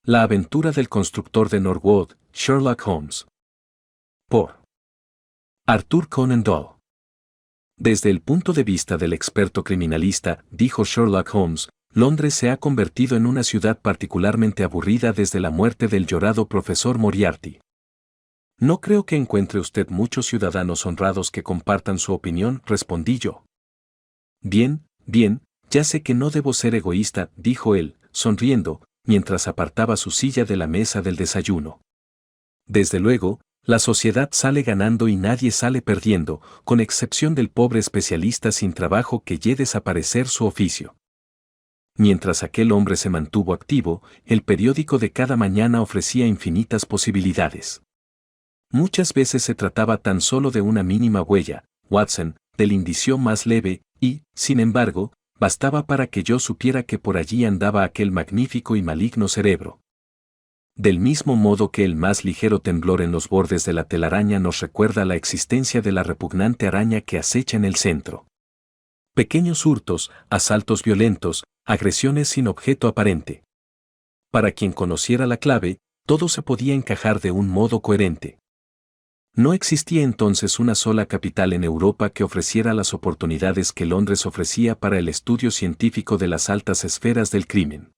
La aventura del constructor de Norwood, Sherlock Holmes. Por Arthur Conan Doyle. Desde el punto de vista del experto criminalista, dijo Sherlock Holmes, Londres se ha convertido en una ciudad particularmente aburrida desde la muerte del llorado profesor Moriarty. No creo que encuentre usted muchos ciudadanos honrados que compartan su opinión, respondí yo. Bien, ya sé que no debo ser egoísta, dijo él, sonriendo, mientras apartaba su silla de la mesa del desayuno. Desde luego, la sociedad sale ganando y nadie sale perdiendo, con excepción del pobre especialista sin trabajo que ye desaparecer su oficio. Mientras aquel hombre se mantuvo activo, el periódico de cada mañana ofrecía infinitas posibilidades. Muchas veces se trataba tan solo de una mínima huella, Watson, del indicio más leve, y, sin embargo, bastaba para que yo supiera que por allí andaba aquel magnífico y maligno cerebro. Del mismo modo que el más ligero temblor en los bordes de la telaraña nos recuerda la existencia de la repugnante araña que acecha en el centro. Pequeños hurtos, asaltos violentos, agresiones sin objeto aparente. Para quien conociera la clave, todo se podía encajar de un modo coherente. No existía entonces una sola capital en Europa que ofreciera las oportunidades que Londres ofrecía para el estudio científico de las altas esferas del crimen.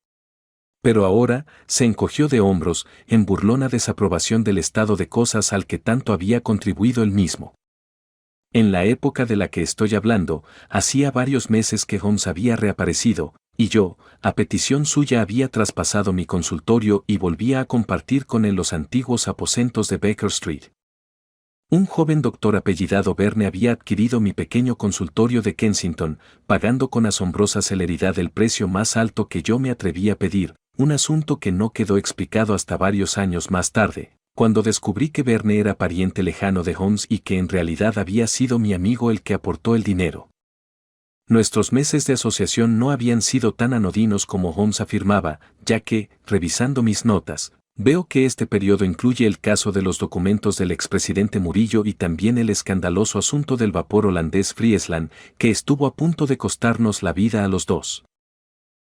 Pero ahora, se encogió de hombros, en burlona desaprobación del estado de cosas al que tanto había contribuido él mismo. En la época de la que estoy hablando, hacía varios meses que Holmes había reaparecido, y yo, a petición suya había traspasado mi consultorio y volvía a compartir con él los antiguos aposentos de Baker Street. Un joven doctor apellidado Verne había adquirido mi pequeño consultorio de Kensington, pagando con asombrosa celeridad el precio más alto que yo me atreví a pedir, un asunto que no quedó explicado hasta varios años más tarde, cuando descubrí que Verne era pariente lejano de Holmes y que en realidad había sido mi amigo el que aportó el dinero. Nuestros meses de asociación no habían sido tan anodinos como Holmes afirmaba, ya que, revisando mis notas, veo que este periodo incluye el caso de los documentos del expresidente Murillo y también el escandaloso asunto del vapor holandés Friesland, que estuvo a punto de costarnos la vida a los dos.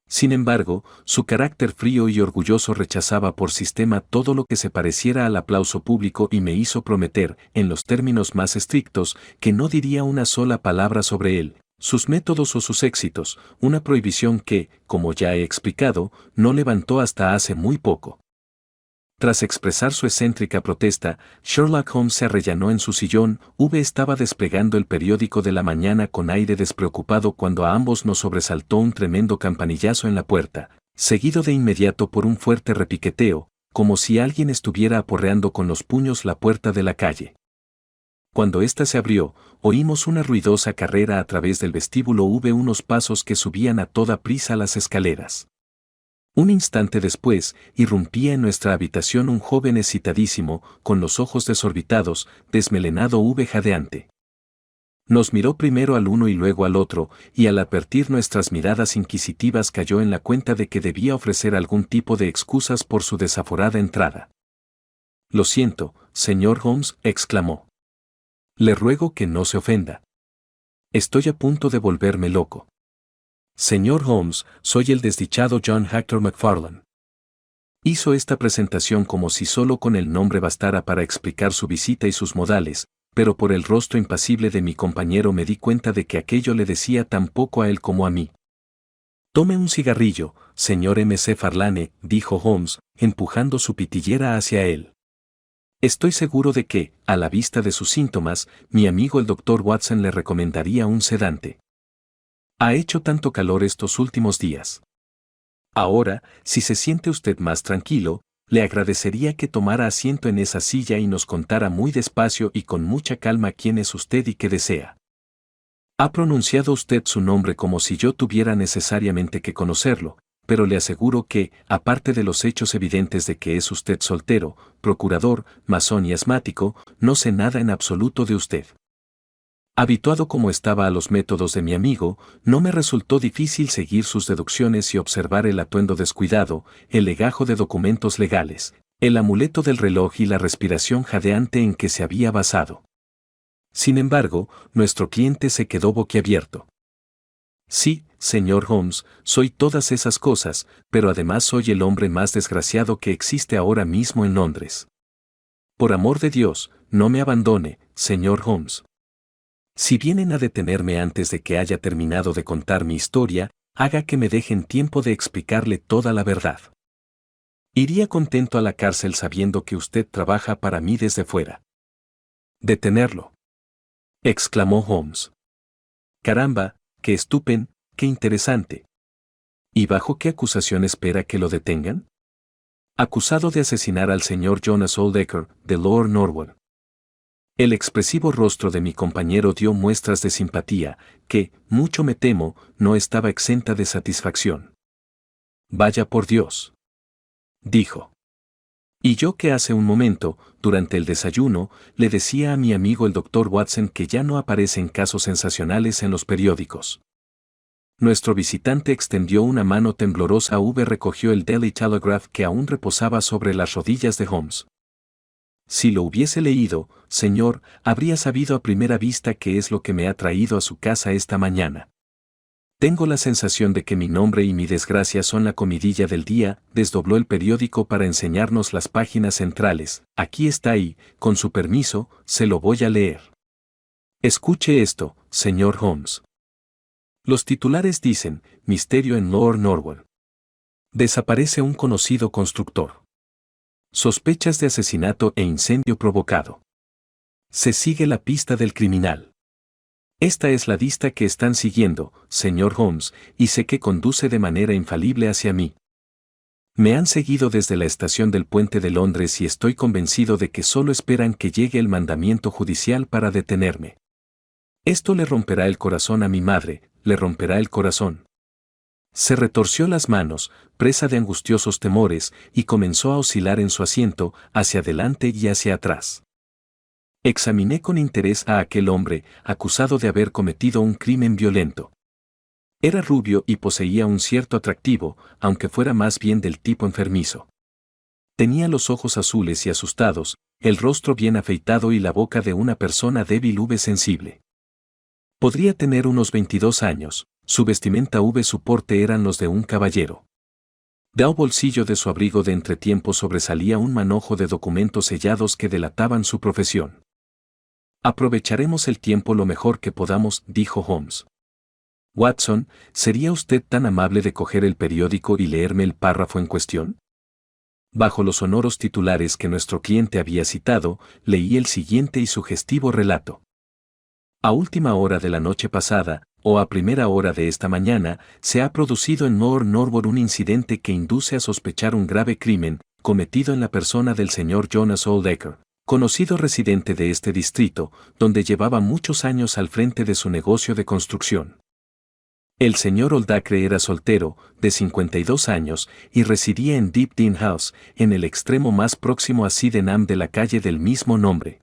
Sin embargo, su carácter frío y orgulloso rechazaba por sistema todo lo que se pareciera al aplauso público y me hizo prometer, en los términos más estrictos, que no diría una sola palabra sobre él, sus métodos o sus éxitos, una prohibición que, como ya he explicado, no levantó hasta hace muy poco. Tras expresar su excéntrica protesta, Sherlock Holmes se arrellanó en su sillón. Estaba desplegando el periódico de la mañana con aire despreocupado cuando a ambos nos sobresaltó un tremendo campanillazo en la puerta, seguido de inmediato por un fuerte repiqueteo, como si alguien estuviera aporreando con los puños la puerta de la calle. Cuando ésta se abrió, oímos una ruidosa carrera a través del vestíbulo. Unos pasos que subían a toda prisa las escaleras. Un instante después, irrumpía en nuestra habitación un joven excitadísimo, con los ojos desorbitados, desmelenado jadeante. Nos miró primero al uno y luego al otro, y al advertir nuestras miradas inquisitivas cayó en la cuenta de que debía ofrecer algún tipo de excusas por su desaforada entrada. «Lo siento, señor Holmes», exclamó. «Le ruego que no se ofenda. Estoy a punto de volverme loco. Señor Holmes, soy el desdichado John Hector MacFarlane». Hizo esta presentación como si solo con el nombre bastara para explicar su visita y sus modales, pero por el rostro impasible de mi compañero me di cuenta de que aquello le decía tan poco a él como a mí. «Tome un cigarrillo, señor McFarlane», dijo Holmes, empujando su pitillera hacia él. «Estoy seguro de que, a la vista de sus síntomas, mi amigo el Dr. Watson le recomendaría un sedante. Ha hecho tanto calor estos últimos días. Ahora, si se siente usted más tranquilo, le agradecería que tomara asiento en esa silla y nos contara muy despacio y con mucha calma quién es usted y qué desea. Ha pronunciado usted su nombre como si yo tuviera necesariamente que conocerlo, pero le aseguro que, aparte de los hechos evidentes de que es usted soltero, procurador, masón y asmático, no sé nada en absoluto de usted». Habituado como estaba a los métodos de mi amigo, no me resultó difícil seguir sus deducciones y observar el atuendo descuidado, el legajo de documentos legales, el amuleto del reloj y la respiración jadeante en que se había basado. Sin embargo, nuestro cliente se quedó boquiabierto. Sí, señor Holmes, soy todas esas cosas, pero además soy el hombre más desgraciado que existe ahora mismo en Londres. Por amor de Dios, no me abandone, señor Holmes. Si vienen a detenerme antes de que haya terminado de contar mi historia, haga que me dejen tiempo de explicarle toda la verdad. Iría contento a la cárcel sabiendo que usted trabaja para mí desde fuera. Detenerlo, exclamó Holmes. Caramba, qué estupendo, qué interesante. ¿Y bajo qué acusación espera que lo detengan? Acusado de asesinar al señor Jonas Oldecker, de Lord Norwood. El expresivo rostro de mi compañero dio muestras de simpatía, que, mucho me temo, no estaba exenta de satisfacción. Vaya por Dios, dijo. Y yo que hace un momento, durante el desayuno, le decía a mi amigo el doctor Watson que ya no aparecen casos sensacionales en los periódicos. Nuestro visitante extendió una mano temblorosa. Recogió el Daily Telegraph que aún reposaba sobre las rodillas de Holmes. Si lo hubiese leído, señor, habría sabido a primera vista qué es lo que me ha traído a su casa esta mañana. Tengo la sensación de que mi nombre y mi desgracia son la comidilla del día. Desdobló el periódico para enseñarnos las páginas centrales. Aquí está y, con su permiso, se lo voy a leer. Escuche esto, señor Holmes. Los titulares dicen, misterio en Lord Norwood. Desaparece un conocido constructor. Sospechas de asesinato e incendio provocado. Se sigue la pista del criminal. Esta es la lista que están siguiendo, señor Holmes, y sé que conduce de manera infalible hacia mí. Me han seguido desde la estación del puente de Londres y estoy convencido de que solo esperan que llegue el mandamiento judicial para detenerme. Esto le romperá el corazón a mi madre, le romperá el corazón. Se retorció las manos, presa de angustiosos temores, y comenzó a oscilar en su asiento, hacia adelante y hacia atrás. Examiné con interés a aquel hombre, acusado de haber cometido un crimen violento. Era rubio y poseía un cierto atractivo, aunque fuera más bien del tipo enfermizo. Tenía los ojos azules y asustados, el rostro bien afeitado y la boca de una persona débil sensible. Podría tener unos 22 años, su vestimenta su porte eran los de un caballero. Del bolsillo de su abrigo de entretiempo sobresalía un manojo de documentos sellados que delataban su profesión. Aprovecharemos el tiempo lo mejor que podamos, dijo Holmes. Watson, ¿sería usted tan amable de coger el periódico y leerme el párrafo en cuestión? Bajo los sonoros titulares que nuestro cliente había citado, leí el siguiente y sugestivo relato. A última hora de la noche pasada, o a primera hora de esta mañana, se ha producido en Lord Norwood un incidente que induce a sospechar un grave crimen, cometido en la persona del señor Jonas Oldecker, conocido residente de este distrito, donde llevaba muchos años al frente de su negocio de construcción. El señor Oldecker era soltero, de 52 años, y residía en Deep Dean House, en el extremo más próximo a Sydenham de la calle del mismo nombre.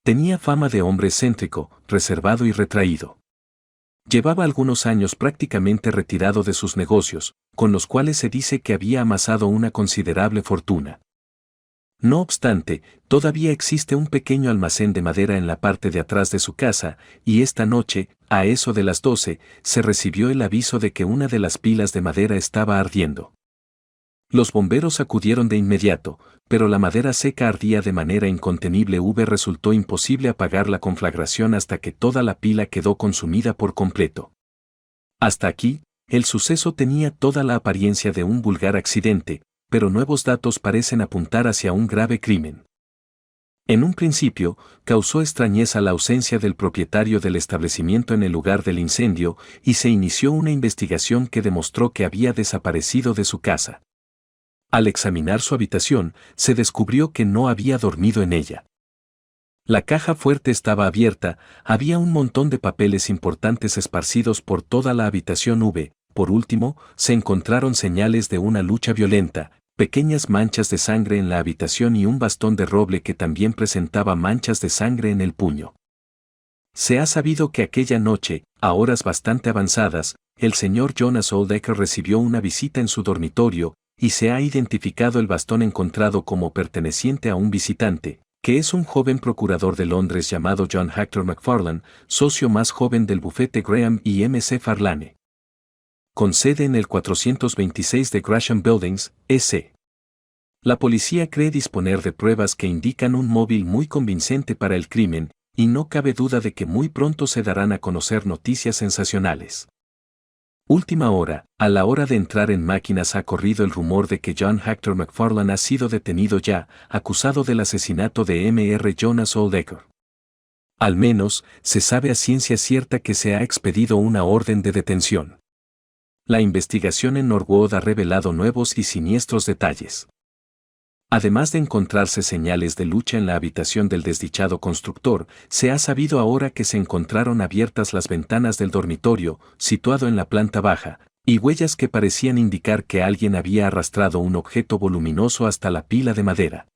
Tenía fama de hombre excéntrico, reservado y retraído. Llevaba algunos años prácticamente retirado de sus negocios, con los cuales se dice que había amasado una considerable fortuna. No obstante, todavía existe un pequeño almacén de madera en la parte de atrás de su casa, y esta noche, a eso de las 12, se recibió el aviso de que una de las pilas de madera estaba ardiendo. Los bomberos acudieron de inmediato, pero la madera seca ardía de manera incontenible. Resultó imposible apagar la conflagración hasta que toda la pila quedó consumida por completo. Hasta aquí, el suceso tenía toda la apariencia de un vulgar accidente, pero nuevos datos parecen apuntar hacia un grave crimen. En un principio, causó extrañeza la ausencia del propietario del establecimiento en el lugar del incendio, y se inició una investigación que demostró que había desaparecido de su casa. Al examinar su habitación, se descubrió que no había dormido en ella. La caja fuerte estaba abierta, había un montón de papeles importantes esparcidos por toda la habitación. Por último, se encontraron señales de una lucha violenta, pequeñas manchas de sangre en la habitación y un bastón de roble que también presentaba manchas de sangre en el puño. Se ha sabido que aquella noche, a horas bastante avanzadas, el señor Jonas Oldecker recibió una visita en su dormitorio, y se ha identificado el bastón encontrado como perteneciente a un visitante, que es un joven procurador de Londres llamado John Hector McFarlane, socio más joven del bufete Graham y M.C. Farlane. con sede en el 426 de Gresham Buildings, E.C. La policía cree disponer de pruebas que indican un móvil muy convincente para el crimen, y no cabe duda de que muy pronto se darán a conocer noticias sensacionales. Última hora, a la hora de entrar en máquinas ha corrido el rumor de que John Hector McFarlane ha sido detenido ya, acusado del asesinato de Mr. Jonas Oldecker. Al menos, se sabe a ciencia cierta que se ha expedido una orden de detención. La investigación en Norwood ha revelado nuevos y siniestros detalles. Además de encontrarse señales de lucha en la habitación del desdichado constructor, se ha sabido ahora que se encontraron abiertas las ventanas del dormitorio, situado en la planta baja, y huellas que parecían indicar que alguien había arrastrado un objeto voluminoso hasta la pila de madera.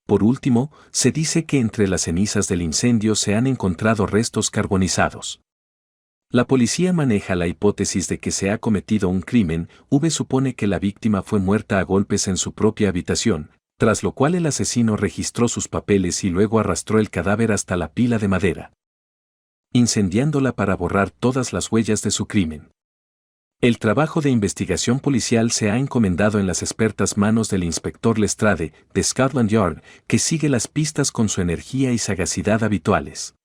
Por último, se dice que entre las cenizas del incendio se han encontrado restos carbonizados. La policía maneja la hipótesis de que se ha cometido un crimen. Supone que la víctima fue muerta a golpes en su propia habitación, tras lo cual el asesino registró sus papeles y luego arrastró el cadáver hasta la pila de madera, incendiándola para borrar todas las huellas de su crimen. El trabajo de investigación policial se ha encomendado en las expertas manos del inspector Lestrade, de Scotland Yard, que sigue las pistas con su energía y sagacidad habituales.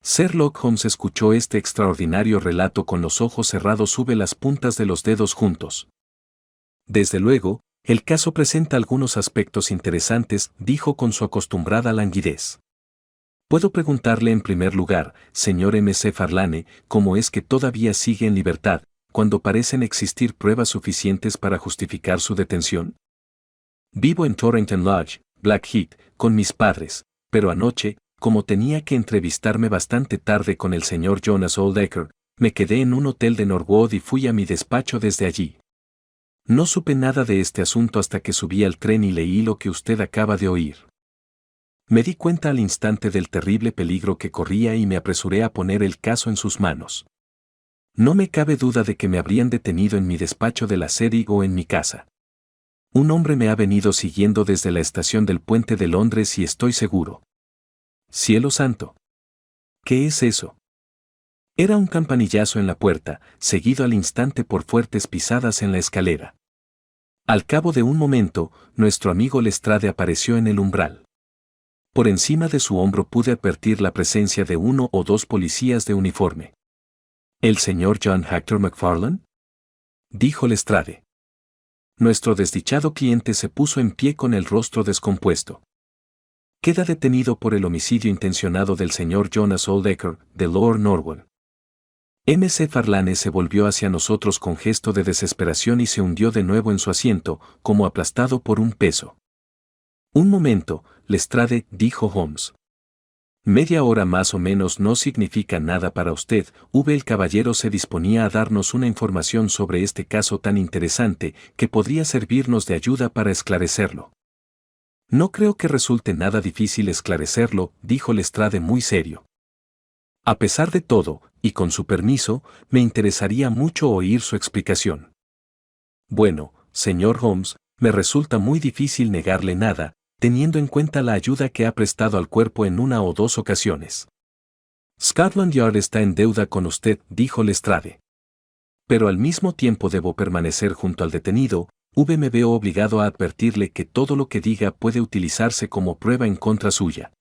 Sherlock Holmes escuchó este extraordinario relato con los ojos cerrados sobre las puntas de los dedos juntos. Desde luego, el caso presenta algunos aspectos interesantes, dijo con su acostumbrada languidez. Puedo preguntarle en primer lugar, señor McFarlane, ¿cómo es que todavía sigue en libertad, cuando parecen existir pruebas suficientes para justificar su detención? Vivo en Torrington Lodge, Blackheath, con mis padres, pero anoche, como tenía que entrevistarme bastante tarde con el señor Jonas Oldecker, me quedé en un hotel de Norwood y fui a mi despacho desde allí. No supe nada de este asunto hasta que subí al tren y leí lo que usted acaba de oír. Me di cuenta al instante del terrible peligro que corría y me apresuré a poner el caso en sus manos. No me cabe duda de que me habrían detenido en mi despacho de la City o en mi casa. Un hombre me ha venido siguiendo desde la estación del puente de Londres y estoy seguro. ¡Cielo santo! ¿Qué es eso? Era un campanillazo en la puerta, seguido al instante por fuertes pisadas en la escalera. Al cabo de un momento, nuestro amigo Lestrade apareció en el umbral. Por encima de su hombro pude advertir la presencia de 1 o 2 policías de uniforme. ¿El señor John Hector McFarlane?, dijo Lestrade. Nuestro desdichado cliente se puso en pie con el rostro descompuesto. Queda detenido por el homicidio intencionado del señor Jonas Oldecker, de Lord Norwood. McFarlane se volvió hacia nosotros con gesto de desesperación y se hundió de nuevo en su asiento, como aplastado por un peso. Un momento, Lestrade, dijo Holmes. Media hora más o menos no significa nada para usted. El caballero se disponía a darnos una información sobre este caso tan interesante que podría servirnos de ayuda para esclarecerlo. No creo que resulte nada difícil esclarecerlo, dijo Lestrade muy serio. A pesar de todo, y con su permiso, me interesaría mucho oír su explicación. Bueno, señor Holmes, me resulta muy difícil negarle nada, teniendo en cuenta la ayuda que ha prestado al cuerpo en 1 o 2 ocasiones. Scotland Yard está en deuda con usted, dijo Lestrade. Pero al mismo tiempo debo permanecer junto al detenido. Me veo obligado a advertirle que todo lo que diga puede utilizarse como prueba en contra suya.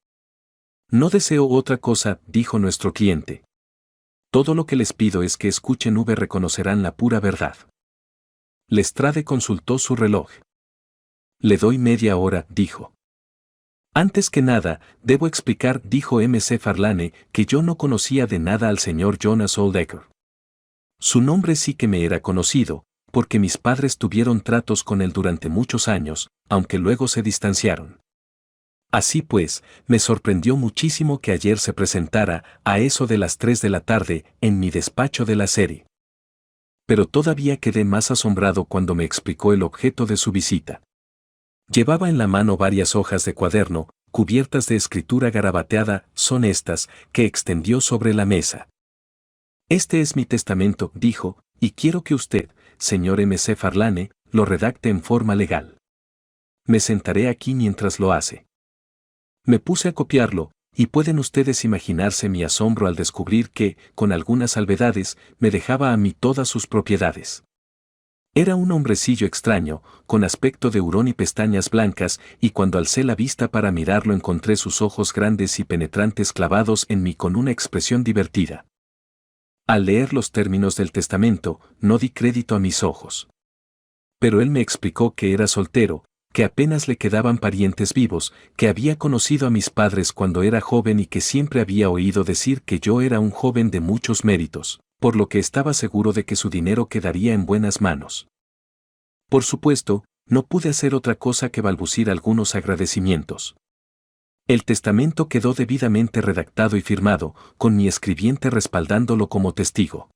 No deseo otra cosa, dijo nuestro cliente. Todo lo que les pido es que escuchen. Reconocerán la pura verdad. Lestrade consultó su reloj. Le doy media hora, dijo. Antes que nada, debo explicar, dijo McFarlane, que yo no conocía de nada al señor Jonas Oldecker. Su nombre sí que me era conocido, porque mis padres tuvieron tratos con él durante muchos años, aunque luego se distanciaron. Así pues, me sorprendió muchísimo que ayer se presentara, a eso de las 3 de la tarde, en mi despacho de la City. Pero todavía quedé más asombrado cuando me explicó el objeto de su visita. Llevaba en la mano varias hojas de cuaderno, cubiertas de escritura garabateada. Son estas, que extendió sobre la mesa. Este es mi testamento, dijo, y quiero que usted, señor McFarlane, lo redacte en forma legal. Me sentaré aquí mientras lo hace. Me puse a copiarlo, y pueden ustedes imaginarse mi asombro al descubrir que, con algunas salvedades, me dejaba a mí todas sus propiedades. Era un hombrecillo extraño, con aspecto de hurón y pestañas blancas, y cuando alcé la vista para mirarlo encontré sus ojos grandes y penetrantes clavados en mí con una expresión divertida. Al leer los términos del testamento, no di crédito a mis ojos. Pero él me explicó que era soltero, que apenas le quedaban parientes vivos, que había conocido a mis padres cuando era joven y que siempre había oído decir que yo era un joven de muchos méritos, por lo que estaba seguro de que su dinero quedaría en buenas manos. Por supuesto, no pude hacer otra cosa que balbucir algunos agradecimientos. El testamento quedó debidamente redactado y firmado, con mi escribiente respaldándolo como testigo.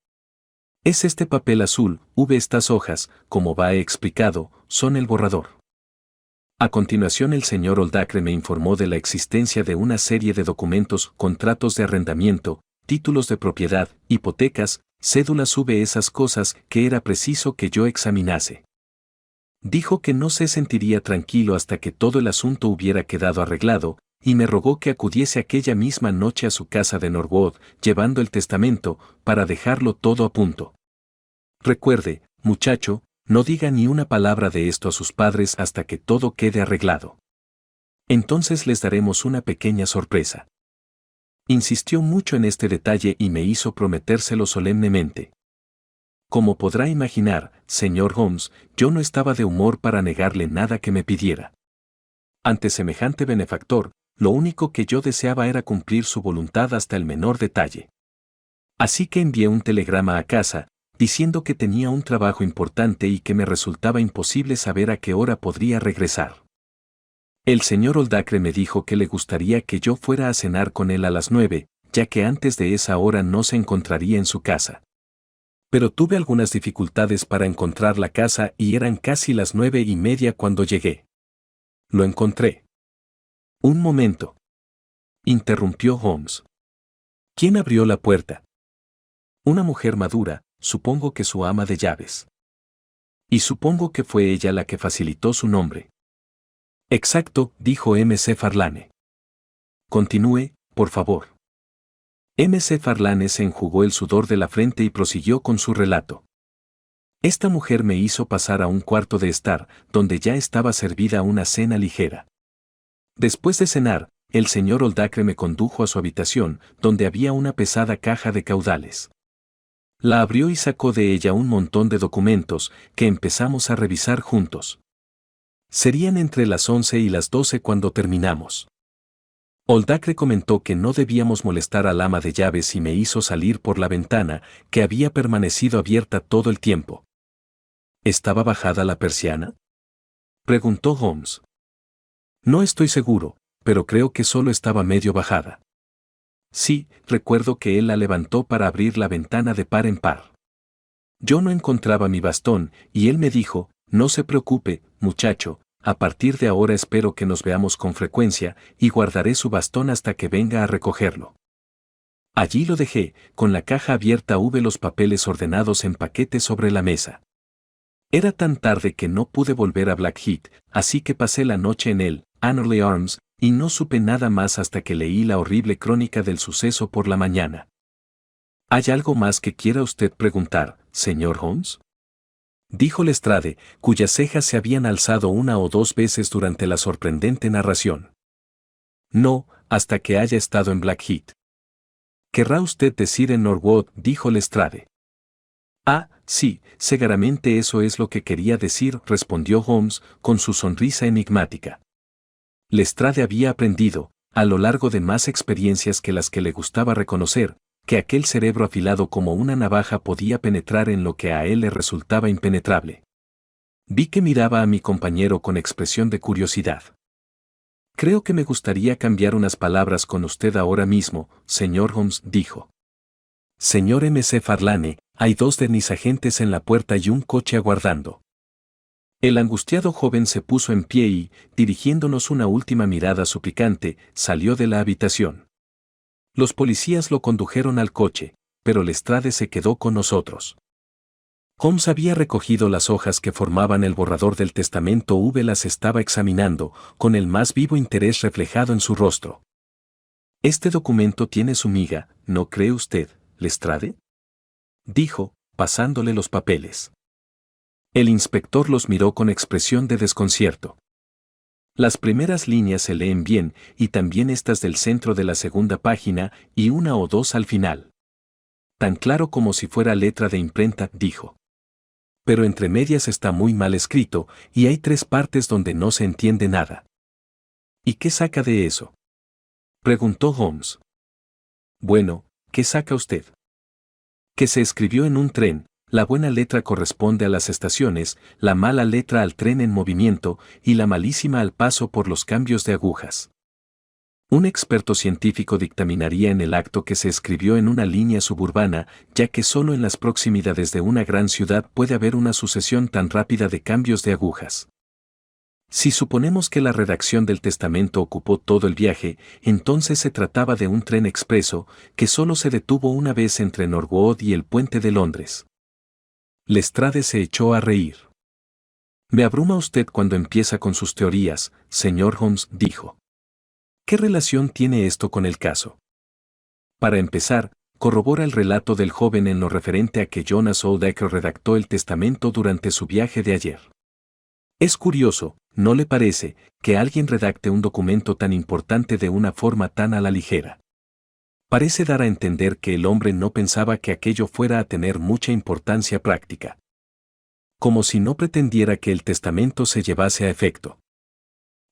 Es este papel azul, estas hojas, como va explicado, son el borrador. A continuación el señor Oldacre me informó de la existencia de una serie de documentos, contratos de arrendamiento, títulos de propiedad, hipotecas, cédulas esas cosas que era preciso que yo examinase. Dijo que no se sentiría tranquilo hasta que todo el asunto hubiera quedado arreglado, y me rogó que acudiese aquella misma noche a su casa de Norwood, llevando el testamento, para dejarlo todo a punto. Recuerde, muchacho, no diga ni una palabra de esto a sus padres hasta que todo quede arreglado. Entonces les daremos una pequeña sorpresa. Insistió mucho en este detalle y me hizo prometérselo solemnemente. Como podrá imaginar, señor Holmes, yo no estaba de humor para negarle nada que me pidiera. Ante semejante benefactor, lo único que yo deseaba era cumplir su voluntad hasta el menor detalle. Así que envié un telegrama a casa, diciendo que tenía un trabajo importante y que me resultaba imposible saber a qué hora podría regresar. El señor Oldacre me dijo que le gustaría que yo fuera a cenar con él a las 9, ya que antes de esa hora no se encontraría en su casa. Pero tuve algunas dificultades para encontrar la casa y eran casi las 9:30 cuando llegué. Lo encontré. Un momento. Interrumpió Holmes. ¿Quién abrió la puerta? Una mujer madura, supongo que su ama de llaves. Y supongo que fue ella la que facilitó su nombre. Exacto, dijo M.C. Farlane. Continúe, por favor. M.C. Farlane se enjugó el sudor de la frente y prosiguió con su relato. Esta mujer me hizo pasar a un cuarto de estar, donde ya estaba servida una cena ligera. Después de cenar, el señor Oldacre me condujo a su habitación, donde había una pesada caja de caudales. La abrió y sacó de ella un montón de documentos, que empezamos a revisar juntos. Serían entre las 11 y las 12 cuando terminamos. Oldacre comentó que no debíamos molestar al ama de llaves y me hizo salir por la ventana, que había permanecido abierta todo el tiempo. ¿Estaba bajada la persiana?, preguntó Holmes. No estoy seguro, pero creo que solo estaba medio bajada. Sí, recuerdo que él la levantó para abrir la ventana de par en par. Yo no encontraba mi bastón, y él me dijo, no se preocupe, muchacho, a partir de ahora espero que nos veamos con frecuencia, y guardaré su bastón hasta que venga a recogerlo. Allí lo dejé, con la caja abierta los papeles ordenados en paquetes sobre la mesa. Era tan tarde que no pude volver a Blackheath, así que pasé la noche en el Anerley Arms, y no supe nada más hasta que leí la horrible crónica del suceso por la mañana. ¿Hay algo más que quiera usted preguntar, señor Holmes?, dijo Lestrade, cuyas cejas se habían alzado una o dos veces durante la sorprendente narración. No, hasta que haya estado en Blackheath. ¿Querrá usted decir en Norwood?, dijo Lestrade. Ah, sí, seguramente eso es lo que quería decir, respondió Holmes, con su sonrisa enigmática. Lestrade había aprendido, a lo largo de más experiencias que las que le gustaba reconocer, que aquel cerebro afilado como una navaja podía penetrar en lo que a él le resultaba impenetrable. Vi que miraba a mi compañero con expresión de curiosidad. Creo que me gustaría cambiar unas palabras con usted ahora mismo, señor Holmes, dijo. Señor M.C. Farlane, hay 2 de mis agentes en la puerta y un coche aguardando. El angustiado joven se puso en pie y, dirigiéndonos una última mirada suplicante, salió de la habitación. Los policías lo condujeron al coche, pero Lestrade se quedó con nosotros. Holmes había recogido las hojas que formaban el borrador del testamento. Las estaba examinando, con el más vivo interés reflejado en su rostro. Este documento tiene su miga, ¿no cree usted, Lestrade?, dijo, pasándole los papeles. El inspector los miró con expresión de desconcierto. Las primeras líneas se leen bien, y también estas del centro de la segunda página, y una o dos al final. Tan claro como si fuera letra de imprenta, dijo. Pero entre medias está muy mal escrito, y hay 3 partes donde no se entiende nada. ¿Y qué saca de eso?, preguntó Holmes. Bueno, ¿qué saca usted? Que se escribió en un tren. La buena letra corresponde a las estaciones, la mala letra al tren en movimiento y la malísima al paso por los cambios de agujas. Un experto científico dictaminaría en el acto que se escribió en una línea suburbana, ya que solo en las proximidades de una gran ciudad puede haber una sucesión tan rápida de cambios de agujas. Si suponemos que la redacción del testamento ocupó todo el viaje, entonces se trataba de un tren expreso que solo se detuvo una vez entre Norwood y el puente de Londres. Lestrade se echó a reír. Me abruma usted cuando empieza con sus teorías, señor Holmes, dijo. ¿Qué relación tiene esto con el caso? Para empezar, corrobora el relato del joven en lo referente a que Jonas Oldacre redactó el testamento durante su viaje de ayer. Es curioso, ¿no le parece, que alguien redacte un documento tan importante de una forma tan a la ligera? Parece dar a entender que el hombre no pensaba que aquello fuera a tener mucha importancia práctica. Como si no pretendiera que el testamento se llevase a efecto.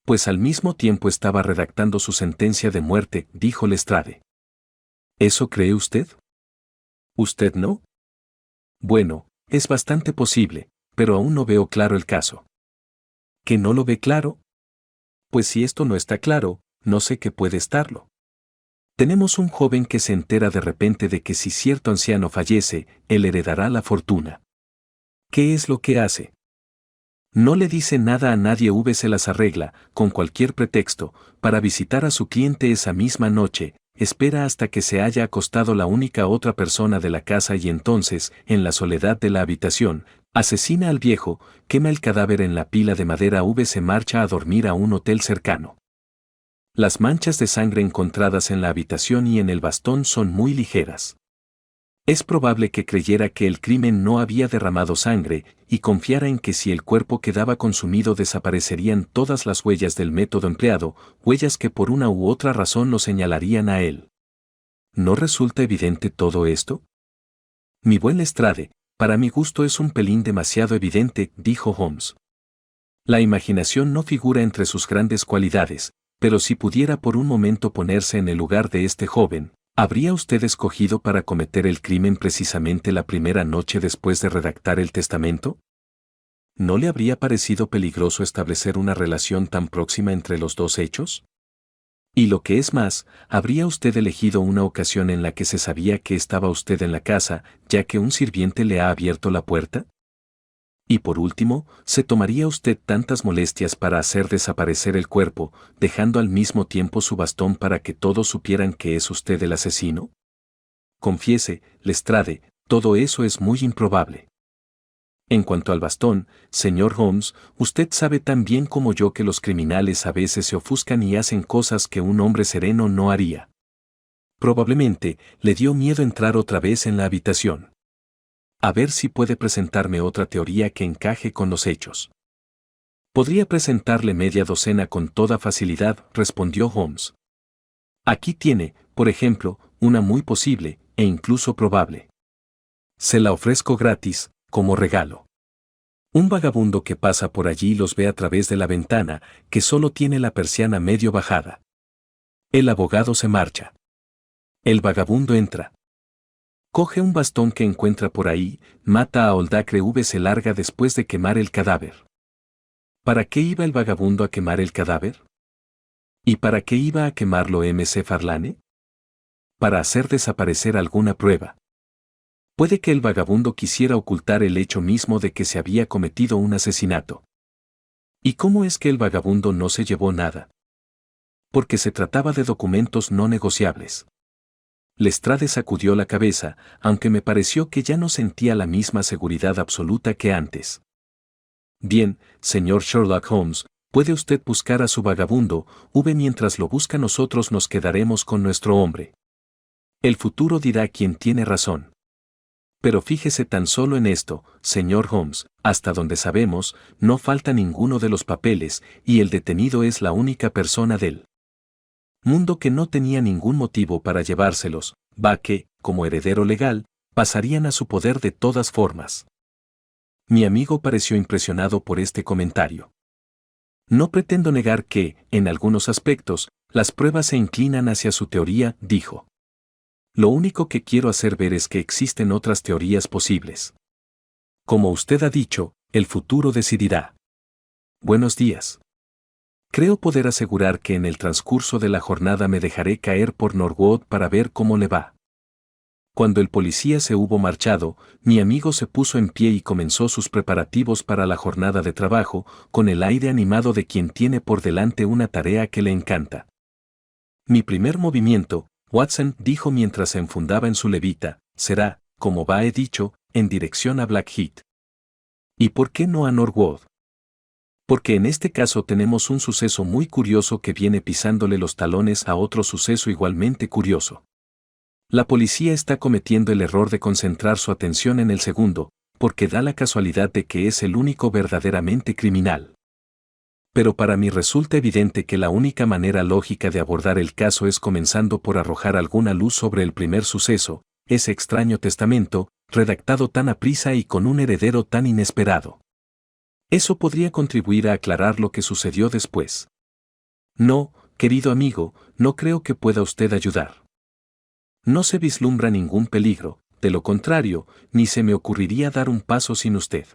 Pues al mismo tiempo estaba redactando su sentencia de muerte, dijo Lestrade. ¿Eso cree usted? ¿Usted no? Bueno, es bastante posible, pero aún no veo claro el caso. ¿Que no lo ve claro? Pues si esto no está claro, no sé qué puede estarlo. Tenemos un joven que se entera de repente de que si cierto anciano fallece, él heredará la fortuna. ¿Qué es lo que hace? No le dice nada a nadie, se las arregla, con cualquier pretexto, para visitar a su cliente esa misma noche, espera hasta que se haya acostado la única otra persona de la casa y entonces, en la soledad de la habitación, asesina al viejo, quema el cadáver en la pila de madera, se marcha a dormir a un hotel cercano. Las manchas de sangre encontradas en la habitación y en el bastón son muy ligeras. Es probable que creyera que el crimen no había derramado sangre y confiara en que si el cuerpo quedaba consumido desaparecerían todas las huellas del método empleado, huellas que por una u otra razón lo señalarían a él. ¿No resulta evidente todo esto? Mi buen Lestrade, para mi gusto es un pelín demasiado evidente, dijo Holmes. La imaginación no figura entre sus grandes cualidades, pero si pudiera por un momento ponerse en el lugar de este joven, ¿habría usted escogido para cometer el crimen precisamente la primera noche después de redactar el testamento? ¿No le habría parecido peligroso establecer una relación tan próxima entre los dos hechos? Y lo que es más, ¿habría usted elegido una ocasión en la que se sabía que estaba usted en la casa, ya que un sirviente le ha abierto la puerta? Y por último, ¿se tomaría usted tantas molestias para hacer desaparecer el cuerpo, dejando al mismo tiempo su bastón para que todos supieran que es usted el asesino? Confiese, Lestrade, todo eso es muy improbable. En cuanto al bastón, señor Holmes, usted sabe tan bien como yo que los criminales a veces se ofuscan y hacen cosas que un hombre sereno no haría. Probablemente, le dio miedo entrar otra vez en la habitación. A ver si puede presentarme otra teoría que encaje con los hechos. Podría presentarle media docena con toda facilidad, respondió Holmes. Aquí tiene, por ejemplo, una muy posible, e incluso probable. Se la ofrezco gratis, como regalo. Un vagabundo que pasa por allí los ve a través de la ventana, que solo tiene la persiana medio bajada. El abogado se marcha. El vagabundo entra. Coge un bastón que encuentra por ahí, mata a Oldacre, se larga después de quemar el cadáver. ¿Para qué iba el vagabundo a quemar el cadáver? ¿Y para qué iba a quemarlo Macfarlane? Para hacer desaparecer alguna prueba. Puede que el vagabundo quisiera ocultar el hecho mismo de que se había cometido un asesinato. ¿Y cómo es que el vagabundo no se llevó nada? Porque se trataba de documentos no negociables. Lestrade sacudió la cabeza, aunque me pareció que ya no sentía la misma seguridad absoluta que antes. Bien, señor Sherlock Holmes, Puede usted buscar a su vagabundo, mientras lo busca nosotros nos quedaremos con nuestro hombre. El futuro dirá quién tiene razón. Pero fíjese tan solo en esto, señor Holmes, hasta donde sabemos, no falta ninguno de los papeles, y el detenido es la única persona del mundo que no tenía ningún motivo para llevárselos, va que, como heredero legal, pasarían a su poder de todas formas. Mi amigo pareció impresionado por este comentario. No pretendo negar que, en algunos aspectos, las pruebas se inclinan hacia su teoría, dijo. Lo único que quiero hacer ver es que existen otras teorías posibles. Como usted ha dicho, el futuro decidirá. Buenos días. Creo poder asegurar que en el transcurso de la jornada me dejaré caer por Norwood para ver cómo le va. Cuando el policía se hubo marchado, mi amigo se puso en pie y comenzó sus preparativos para la jornada de trabajo, con el aire animado de quien tiene por delante una tarea que le encanta. Mi primer movimiento, Watson dijo mientras se enfundaba en su levita, será, como he dicho, en dirección a Blackheath. ¿Y por qué no a Norwood? Porque en este caso tenemos un suceso muy curioso que viene pisándole los talones a otro suceso igualmente curioso. La policía está cometiendo el error de concentrar su atención en el segundo, porque da la casualidad de que es el único verdaderamente criminal. Pero para mí resulta evidente que la única manera lógica de abordar el caso es comenzando por arrojar alguna luz sobre el primer suceso, ese extraño testamento, redactado tan aprisa y con un heredero tan inesperado. Eso podría contribuir a aclarar lo que sucedió después. No, querido amigo, no creo que pueda usted ayudar. No se vislumbra ningún peligro, de lo contrario, ni se me ocurriría dar un paso sin usted.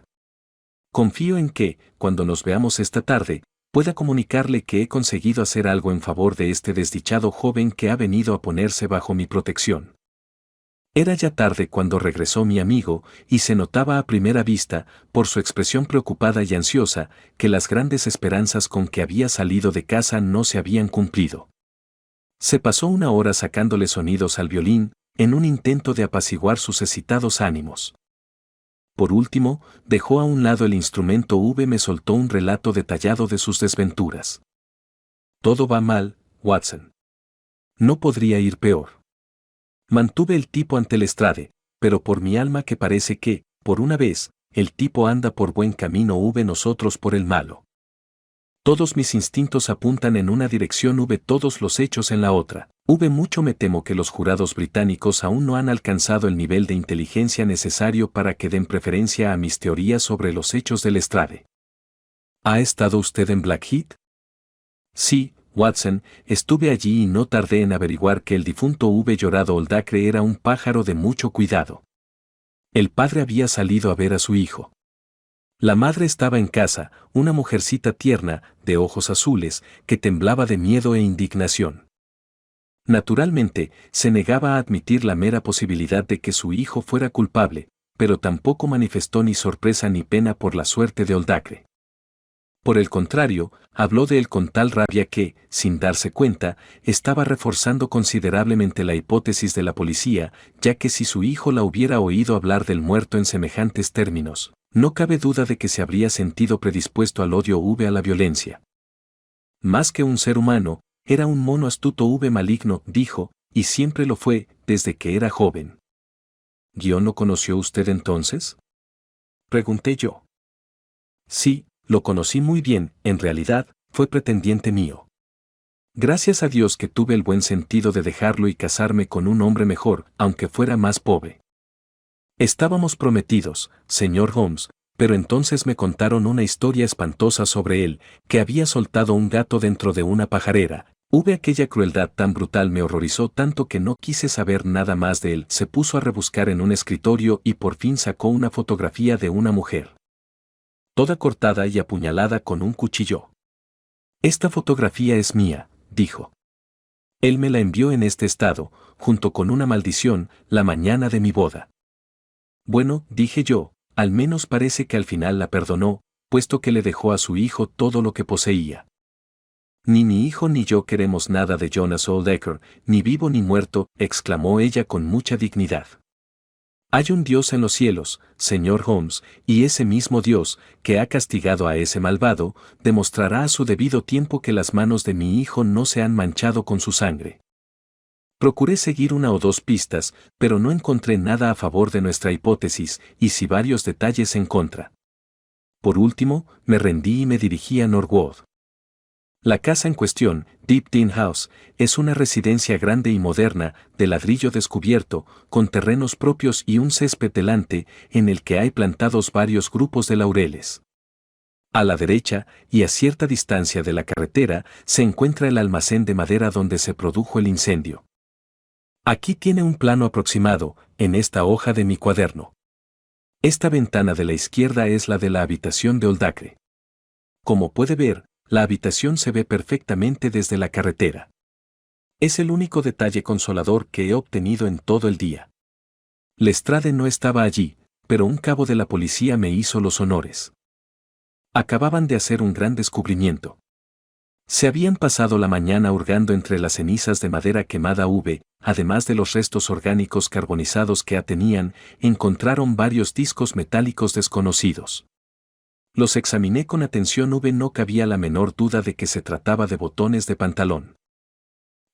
Confío en que, cuando nos veamos esta tarde, pueda comunicarle que he conseguido hacer algo en favor de este desdichado joven que ha venido a ponerse bajo mi protección. Era ya tarde cuando regresó mi amigo, y se notaba a primera vista, por su expresión preocupada y ansiosa, que las grandes esperanzas con que había salido de casa no se habían cumplido. Se pasó una hora sacándole sonidos al violín, en un intento de apaciguar sus excitados ánimos. Por último, dejó a un lado el instrumento me soltó un relato detallado de sus desventuras. Todo va mal, Watson. No podría ir peor. Mantuve el tipo ante el estrade, pero por mi alma que parece que, por una vez, el tipo anda por buen camino nosotros por el malo. Todos mis instintos apuntan en una dirección todos los hechos en la otra. Mucho me temo que los jurados británicos aún no han alcanzado el nivel de inteligencia necesario para que den preferencia a mis teorías sobre los hechos del estrade. ¿Ha estado usted en Blackheath? Sí, Watson, estuve allí y no tardé en averiguar que el difunto llorado Oldacre era un pájaro de mucho cuidado. El padre había salido a ver a su hijo. La madre estaba en casa, una mujercita tierna, de ojos azules, que temblaba de miedo e indignación. Naturalmente, se negaba a admitir la mera posibilidad de que su hijo fuera culpable, pero tampoco manifestó ni sorpresa ni pena por la suerte de Oldacre. Por el contrario, habló de él con tal rabia que, sin darse cuenta, estaba reforzando considerablemente la hipótesis de la policía, ya que si su hijo la hubiera oído hablar del muerto en semejantes términos, no cabe duda de que se habría sentido predispuesto al odio a la violencia. Más que un ser humano, era un mono astuto maligno, dijo, y siempre lo fue, desde que era joven. ¿Lo conoció usted entonces? Pregunté yo. Sí, lo conocí muy bien, en realidad, fue pretendiente mío. Gracias a Dios que tuve el buen sentido de dejarlo y casarme con un hombre mejor, aunque fuera más pobre. Estábamos prometidos, señor Holmes, pero entonces me contaron una historia espantosa sobre él, que había soltado un gato dentro de una pajarera. Aquella crueldad tan brutal me horrorizó tanto que no quise saber nada más de él. Se puso a rebuscar en un escritorio y por fin sacó una fotografía de una mujer. Toda cortada y apuñalada con un cuchillo. Esta fotografía es mía, dijo. Él me la envió en este estado, junto con una maldición, la mañana de mi boda. Bueno, dije yo, al menos parece que al final la perdonó, puesto que le dejó a su hijo todo lo que poseía. Ni mi hijo ni yo queremos nada de Jonas Oldacre, ni vivo ni muerto, exclamó ella con mucha dignidad. Hay un Dios en los cielos, señor Holmes, y ese mismo Dios, que ha castigado a ese malvado, demostrará a su debido tiempo que las manos de mi hijo no se han manchado con su sangre. Procuré seguir una o dos pistas, pero no encontré nada a favor de nuestra hipótesis, y sí varios detalles en contra. Por último, me rendí y me dirigí a Norwood. La casa en cuestión, Deep Dean House, es una residencia grande y moderna, de ladrillo descubierto, con terrenos propios y un césped delante, en el que hay plantados varios grupos de laureles. A la derecha, y a cierta distancia de la carretera, se encuentra el almacén de madera donde se produjo el incendio. Aquí tiene un plano aproximado, en esta hoja de mi cuaderno. Esta ventana de la izquierda es la de la habitación de Oldacre. Como puede ver, la habitación se ve perfectamente desde la carretera. Es el único detalle consolador que he obtenido en todo el día. Lestrade no estaba allí, pero un cabo de la policía me hizo los honores. Acababan de hacer un gran descubrimiento. Se habían pasado la mañana hurgando entre las cenizas de madera quemada además de los restos orgánicos carbonizados que tenían, encontraron varios discos metálicos desconocidos. Los examiné con atención no cabía la menor duda de que se trataba de botones de pantalón.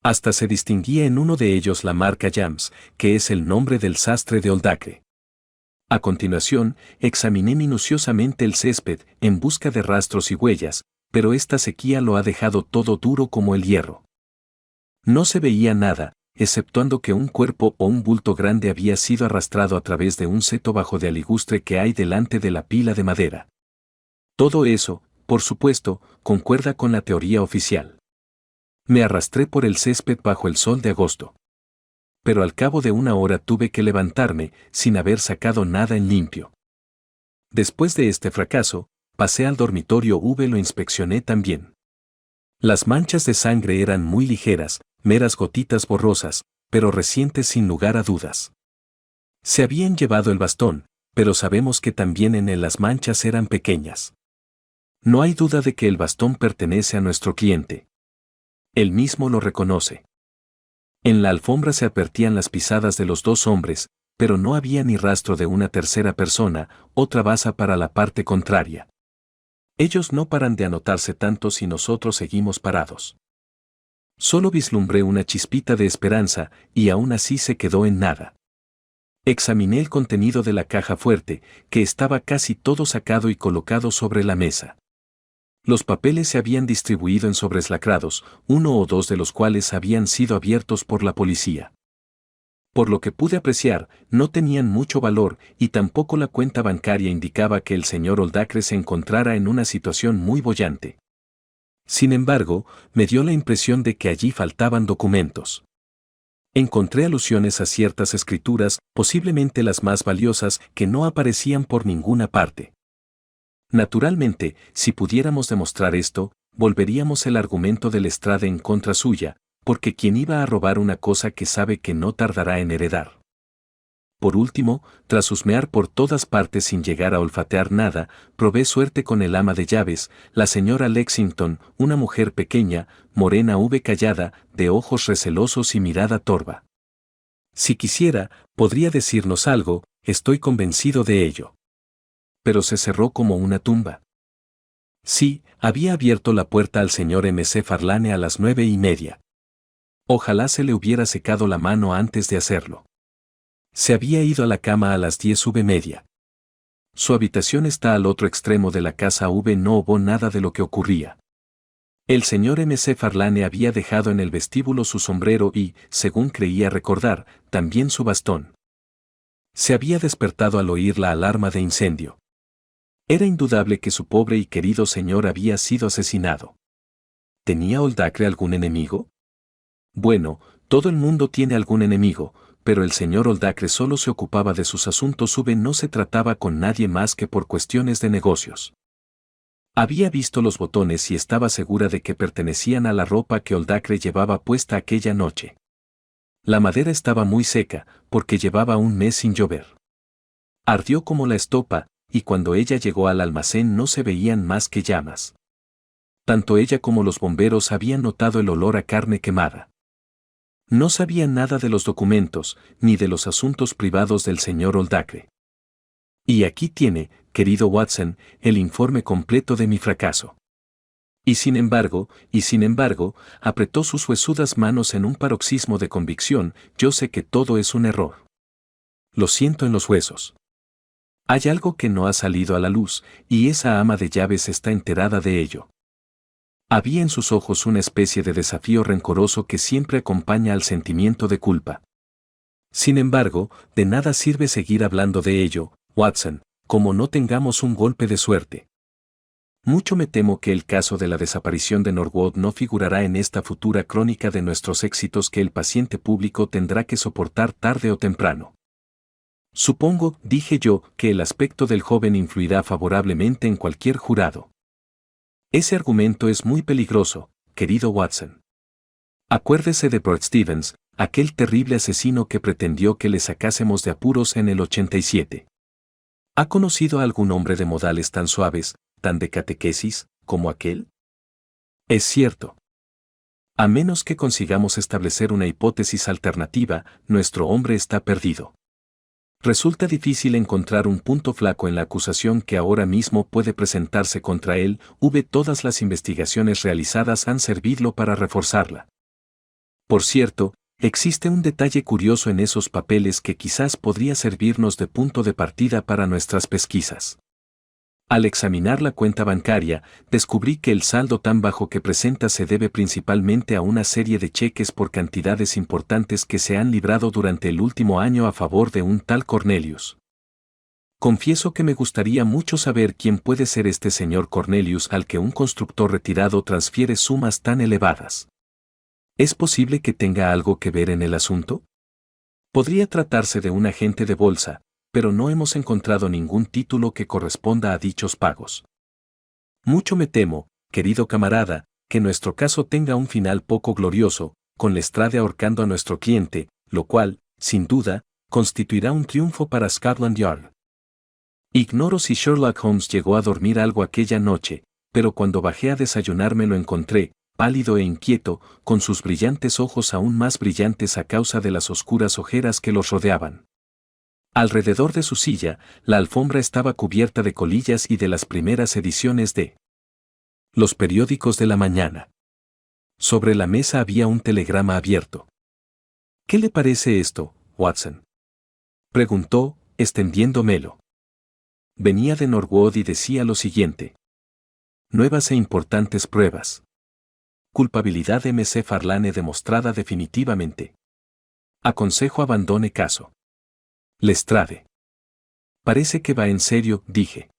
Hasta se distinguía en uno de ellos la marca Jams, que es el nombre del sastre de Oldacre. A continuación, examiné minuciosamente el césped en busca de rastros y huellas, pero esta sequía lo ha dejado todo duro como el hierro. No se veía nada, exceptuando que un cuerpo o un bulto grande había sido arrastrado a través de un seto bajo de aligustre que hay delante de la pila de madera. Todo eso, por supuesto, concuerda con la teoría oficial. Me arrastré por el césped bajo el sol de agosto. Pero al cabo de una hora tuve que levantarme, sin haber sacado nada en limpio. Después de este fracaso, pasé al dormitorio lo inspeccioné también. Las manchas de sangre eran muy ligeras, meras gotitas borrosas, pero recientes sin lugar a dudas. Se habían llevado el bastón, pero sabemos que también en él las manchas eran pequeñas. No hay duda de que el bastón pertenece a nuestro cliente. Él mismo lo reconoce. En la alfombra se advertían las pisadas de los dos hombres, pero no había ni rastro de una tercera persona, otra baza para la parte contraria. Ellos no paran de anotarse tanto si nosotros seguimos parados. Solo vislumbré una chispita de esperanza, y aún así se quedó en nada. Examiné el contenido de la caja fuerte, que estaba casi todo sacado y colocado sobre la mesa. Los papeles se habían distribuido en sobres lacrados, uno o dos de los cuales habían sido abiertos por la policía. Por lo que pude apreciar, no tenían mucho valor y tampoco la cuenta bancaria indicaba que el señor Oldacre se encontrara en una situación muy boyante. Sin embargo, me dio la impresión de que allí faltaban documentos. Encontré alusiones a ciertas escrituras, posiblemente las más valiosas, que no aparecían por ninguna parte. Naturalmente, si pudiéramos demostrar esto, volveríamos el argumento de Lestrade en contra suya, porque ¿quién iba a robar una cosa que sabe que no tardará en heredar? Por último, tras husmear por todas partes sin llegar a olfatear nada, probé suerte con el ama de llaves, la señora Lexington, una mujer pequeña, morena callada, de ojos recelosos y mirada torva. Si quisiera, podría decirnos algo, estoy convencido de ello. Pero se cerró como una tumba. Sí, había abierto la puerta al señor Farlane a las 9:30. Ojalá se le hubiera secado la mano antes de hacerlo. Se había ido a la cama a las 10:30. Su habitación está al otro extremo de la casa no hubo nada de lo que ocurría. El señor Farlane había dejado en el vestíbulo su sombrero y, según creía recordar, también su bastón. Se había despertado al oír la alarma de incendio. Era indudable que su pobre y querido señor había sido asesinado. ¿Tenía Oldacre algún enemigo? Bueno, todo el mundo tiene algún enemigo, pero el señor Oldacre solo se ocupaba de sus asuntos no se trataba con nadie más que por cuestiones de negocios. Había visto los botones y estaba segura de que pertenecían a la ropa que Oldacre llevaba puesta aquella noche. La madera estaba muy seca, porque llevaba un mes sin llover. Ardió como la estopa, y cuando ella llegó al almacén no se veían más que llamas. Tanto ella como los bomberos habían notado el olor a carne quemada. No sabía nada de los documentos, ni de los asuntos privados del señor Oldacre. Y aquí tiene, querido Watson, el informe completo de mi fracaso. Y sin embargo, apretó sus huesudas manos en un paroxismo de convicción, yo sé que todo es un error. Lo siento en los huesos. Hay algo que no ha salido a la luz, y esa ama de llaves está enterada de ello. Había en sus ojos una especie de desafío rencoroso que siempre acompaña al sentimiento de culpa. Sin embargo, de nada sirve seguir hablando de ello, Watson, como no tengamos un golpe de suerte. Mucho me temo que el caso de la desaparición de Norwood no figurará en esta futura crónica de nuestros éxitos que el paciente público tendrá que soportar tarde o temprano. Supongo, dije yo, que el aspecto del joven influirá favorablemente en cualquier jurado. Ese argumento es muy peligroso, querido Watson. Acuérdese de Bert Stevens, aquel terrible asesino que pretendió que le sacásemos de apuros en el 87. ¿Ha conocido a algún hombre de modales tan suaves, tan de catequesis, como aquel? Es cierto. A menos que consigamos establecer una hipótesis alternativa, nuestro hombre está perdido. Resulta difícil encontrar un punto flaco en la acusación que ahora mismo puede presentarse contra él, todas las investigaciones realizadas han servido para reforzarla. Por cierto, existe un detalle curioso en esos papeles que quizás podría servirnos de punto de partida para nuestras pesquisas. Al examinar la cuenta bancaria, descubrí que el saldo tan bajo que presenta se debe principalmente a una serie de cheques por cantidades importantes que se han librado durante el último año a favor de un tal Cornelius. Confieso que me gustaría mucho saber quién puede ser este señor Cornelius al que un constructor retirado transfiere sumas tan elevadas. ¿Es posible que tenga algo que ver en el asunto? Podría tratarse de un agente de bolsa, pero no hemos encontrado ningún título que corresponda a dichos pagos. Mucho me temo, querido camarada, que nuestro caso tenga un final poco glorioso, con Lestrade ahorcando a nuestro cliente, lo cual, sin duda, constituirá un triunfo para Scotland Yard. Ignoro si Sherlock Holmes llegó a dormir algo aquella noche, pero cuando bajé a desayunar me lo encontré, pálido e inquieto, con sus brillantes ojos aún más brillantes a causa de las oscuras ojeras que los rodeaban. Alrededor de su silla, la alfombra estaba cubierta de colillas y de las primeras ediciones de los periódicos de la mañana. Sobre la mesa había un telegrama abierto. ¿Qué le parece esto, Watson?, preguntó, extendiéndomelo. Venía de Norwood y decía lo siguiente: nuevas e importantes pruebas. Culpabilidad de M.C. Farlane demostrada definitivamente. Aconsejo abandone caso. Lestrade. Parece que va en serio, dije.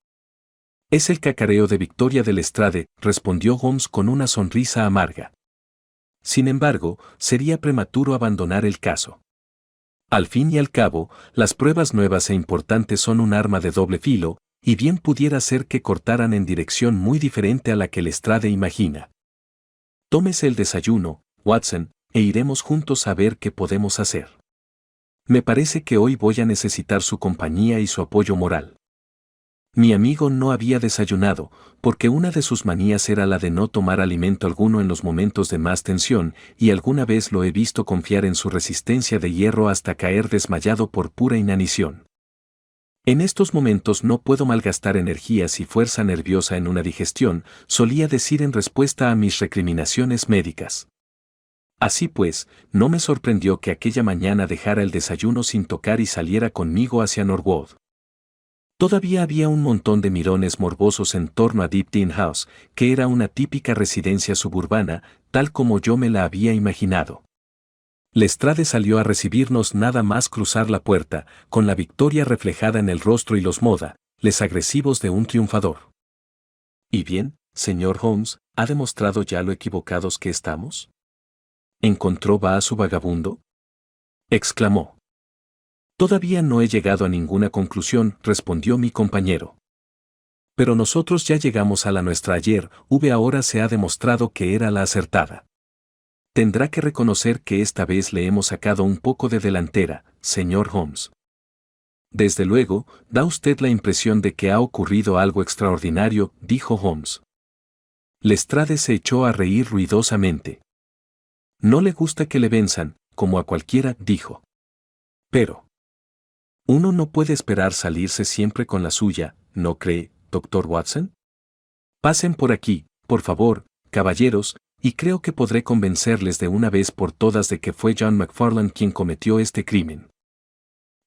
Es el cacareo de Victoria de Lestrade, respondió Holmes con una sonrisa amarga. Sin embargo, sería prematuro abandonar el caso. Al fin y al cabo, las pruebas nuevas e importantes son un arma de doble filo, y bien pudiera ser que cortaran en dirección muy diferente a la que Lestrade imagina. Tómese el desayuno, Watson, e iremos juntos a ver qué podemos hacer. Me parece que hoy voy a necesitar su compañía y su apoyo moral. Mi amigo no había desayunado, porque una de sus manías era la de no tomar alimento alguno en los momentos de más tensión, y alguna vez lo he visto confiar en su resistencia de hierro hasta caer desmayado por pura inanición. En estos momentos no puedo malgastar energías y fuerza nerviosa en una digestión, solía decir en respuesta a mis recriminaciones médicas. Así pues, no me sorprendió que aquella mañana dejara el desayuno sin tocar y saliera conmigo hacia Norwood. Todavía había un montón de mirones morbosos en torno a Deep Dean House, que era una típica residencia suburbana, tal como yo me la había imaginado. Lestrade salió a recibirnos nada más cruzar la puerta, con la victoria reflejada en el rostro y los modales agresivos de un triunfador. ¿Y bien, señor Holmes, ha demostrado ya lo equivocados que estamos? ¿Encontró a su vagabundo?, exclamó. Todavía no he llegado a ninguna conclusión, respondió mi compañero. Pero nosotros ya llegamos a la nuestra ayer, ahora se ha demostrado que era la acertada. Tendrá que reconocer que esta vez le hemos sacado un poco de delantera, señor Holmes. Desde luego, da usted la impresión de que ha ocurrido algo extraordinario, dijo Holmes. Lestrade se echó a reír ruidosamente. No le gusta que le venzan, como a cualquiera, dijo. Pero uno no puede esperar salirse siempre con la suya, ¿no cree, doctor Watson? Pasen por aquí, por favor, caballeros, y creo que podré convencerles de una vez por todas de que fue John McFarland quien cometió este crimen.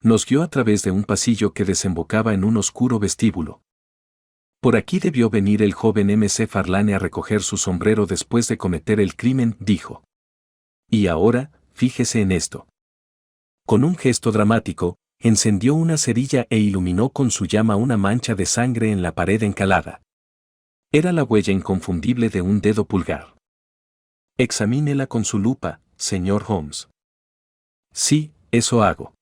Nos guió a través de un pasillo que desembocaba en un oscuro vestíbulo. Por aquí debió venir el joven McFarlane a recoger su sombrero después de cometer el crimen, dijo. Y ahora, fíjese en esto. Con un gesto dramático, encendió una cerilla e iluminó con su llama una mancha de sangre en la pared encalada. Era la huella inconfundible de un dedo pulgar. Examínela con su lupa, señor Holmes. Sí, eso hago.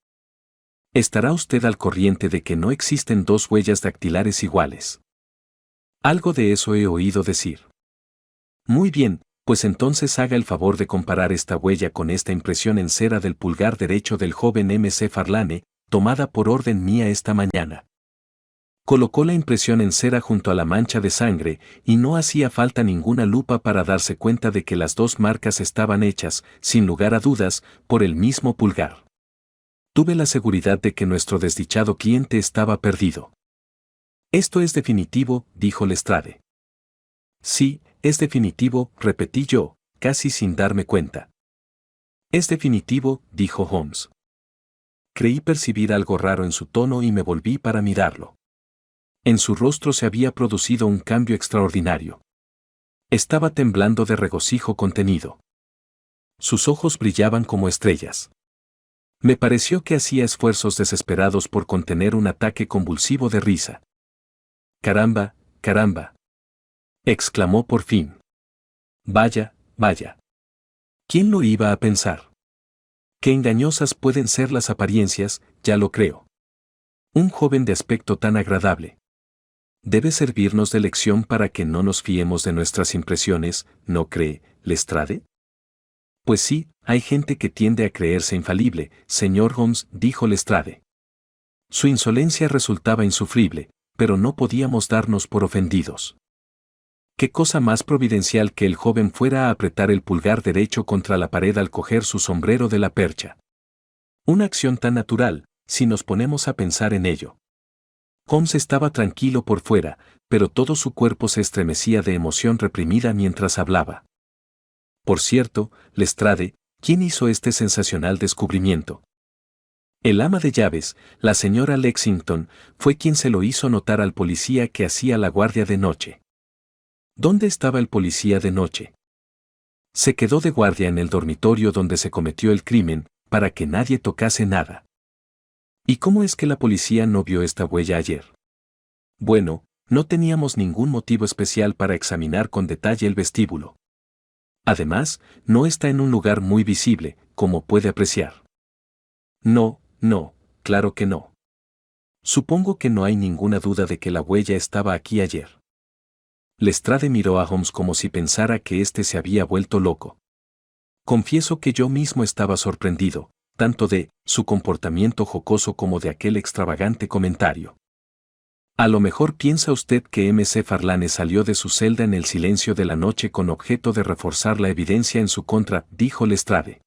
Estará usted al corriente de que no existen dos huellas dactilares iguales. Algo de eso he oído decir. Muy bien, pues entonces haga el favor de comparar esta huella con esta impresión en cera del pulgar derecho del joven McFarlane, tomada por orden mía esta mañana. Colocó la impresión en cera junto a la mancha de sangre, y no hacía falta ninguna lupa para darse cuenta de que las dos marcas estaban hechas, sin lugar a dudas, por el mismo pulgar. Tuve la seguridad de que nuestro desdichado cliente estaba perdido. Esto es definitivo, dijo Lestrade. Sí, es definitivo, repetí yo, casi sin darme cuenta. Es definitivo, dijo Holmes. Creí percibir algo raro en su tono y me volví para mirarlo. En su rostro se había producido un cambio extraordinario. Estaba temblando de regocijo contenido. Sus ojos brillaban como estrellas. Me pareció que hacía esfuerzos desesperados por contener un ataque convulsivo de risa. Caramba, caramba, exclamó por fin. Vaya, vaya. ¿Quién lo iba a pensar? Qué engañosas pueden ser las apariencias, ya lo creo. Un joven de aspecto tan agradable. Debe servirnos de lección para que no nos fiemos de nuestras impresiones, ¿no cree, Lestrade? Pues sí, hay gente que tiende a creerse infalible, señor Holmes, dijo Lestrade. Su insolencia resultaba insufrible, pero no podíamos darnos por ofendidos. Qué cosa más providencial que el joven fuera a apretar el pulgar derecho contra la pared al coger su sombrero de la percha. Una acción tan natural, si nos ponemos a pensar en ello. Holmes estaba tranquilo por fuera, pero todo su cuerpo se estremecía de emoción reprimida mientras hablaba. Por cierto, Lestrade, ¿quién hizo este sensacional descubrimiento? El ama de llaves, la señora Lexington, fue quien se lo hizo notar al policía que hacía la guardia de noche. ¿Dónde estaba el policía de noche? Se quedó de guardia en el dormitorio donde se cometió el crimen, para que nadie tocase nada. ¿Y cómo es que la policía no vio esta huella ayer? Bueno, no teníamos ningún motivo especial para examinar con detalle el vestíbulo. Además, no está en un lugar muy visible, como puede apreciar. No, claro que no. Supongo que no hay ninguna duda de que la huella estaba aquí ayer. Lestrade miró a Holmes como si pensara que éste se había vuelto loco. Confieso que yo mismo estaba sorprendido, tanto de su comportamiento jocoso como de aquel extravagante comentario. A lo mejor piensa usted que McFarlane salió de su celda en el silencio de la noche con objeto de reforzar la evidencia en su contra, dijo Lestrade.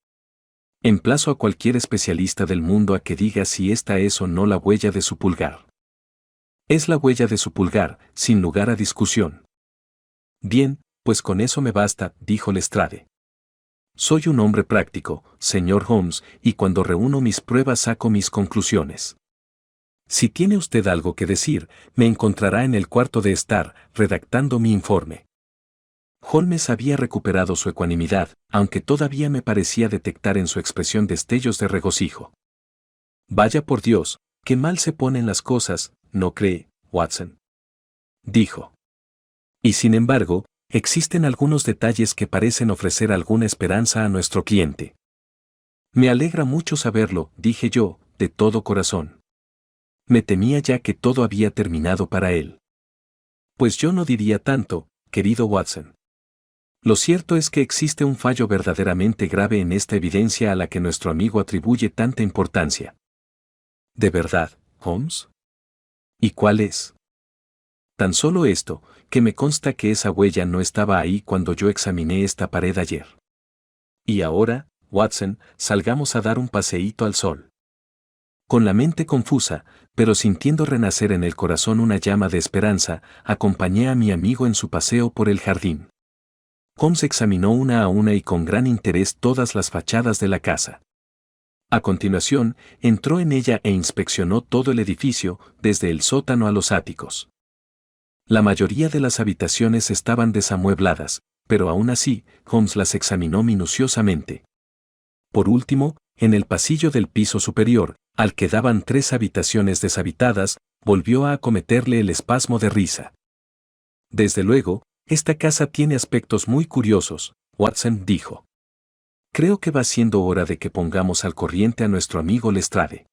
Emplazo a cualquier especialista del mundo a que diga si esta es o no la huella de su pulgar. Es la huella de su pulgar, sin lugar a discusión. Bien, pues con eso me basta, dijo Lestrade. Soy un hombre práctico, señor Holmes, y cuando reúno mis pruebas saco mis conclusiones. Si tiene usted algo que decir, me encontrará en el cuarto de estar, redactando mi informe. Holmes había recuperado su ecuanimidad, aunque todavía me parecía detectar en su expresión destellos de regocijo. Vaya por Dios, qué mal se ponen las cosas, ¿no cree, Watson? Dijo. Y sin embargo, existen algunos detalles que parecen ofrecer alguna esperanza a nuestro cliente. Me alegra mucho saberlo, dije yo, de todo corazón. Me temía ya que todo había terminado para él. Pues yo no diría tanto, querido Watson. Lo cierto es que existe un fallo verdaderamente grave en esta evidencia a la que nuestro amigo atribuye tanta importancia. ¿De verdad, Holmes? ¿Y cuál es? Tan solo esto, que me consta que esa huella no estaba ahí cuando yo examiné esta pared ayer. Y ahora, Watson, salgamos a dar un paseíto al sol. Con la mente confusa, pero sintiendo renacer en el corazón una llama de esperanza, acompañé a mi amigo en su paseo por el jardín. Holmes examinó una a una y con gran interés todas las fachadas de la casa. A continuación, entró en ella e inspeccionó todo el edificio, desde el sótano a los áticos. La mayoría de las habitaciones estaban desamuebladas, pero aún así, Holmes las examinó minuciosamente. Por último, en el pasillo del piso superior, al que daban 3 habitaciones deshabitadas, volvió a acometerle el espasmo de risa. Desde luego, esta casa tiene aspectos muy curiosos, Watson dijo. Creo que va siendo hora de que pongamos al corriente a nuestro amigo Lestrade.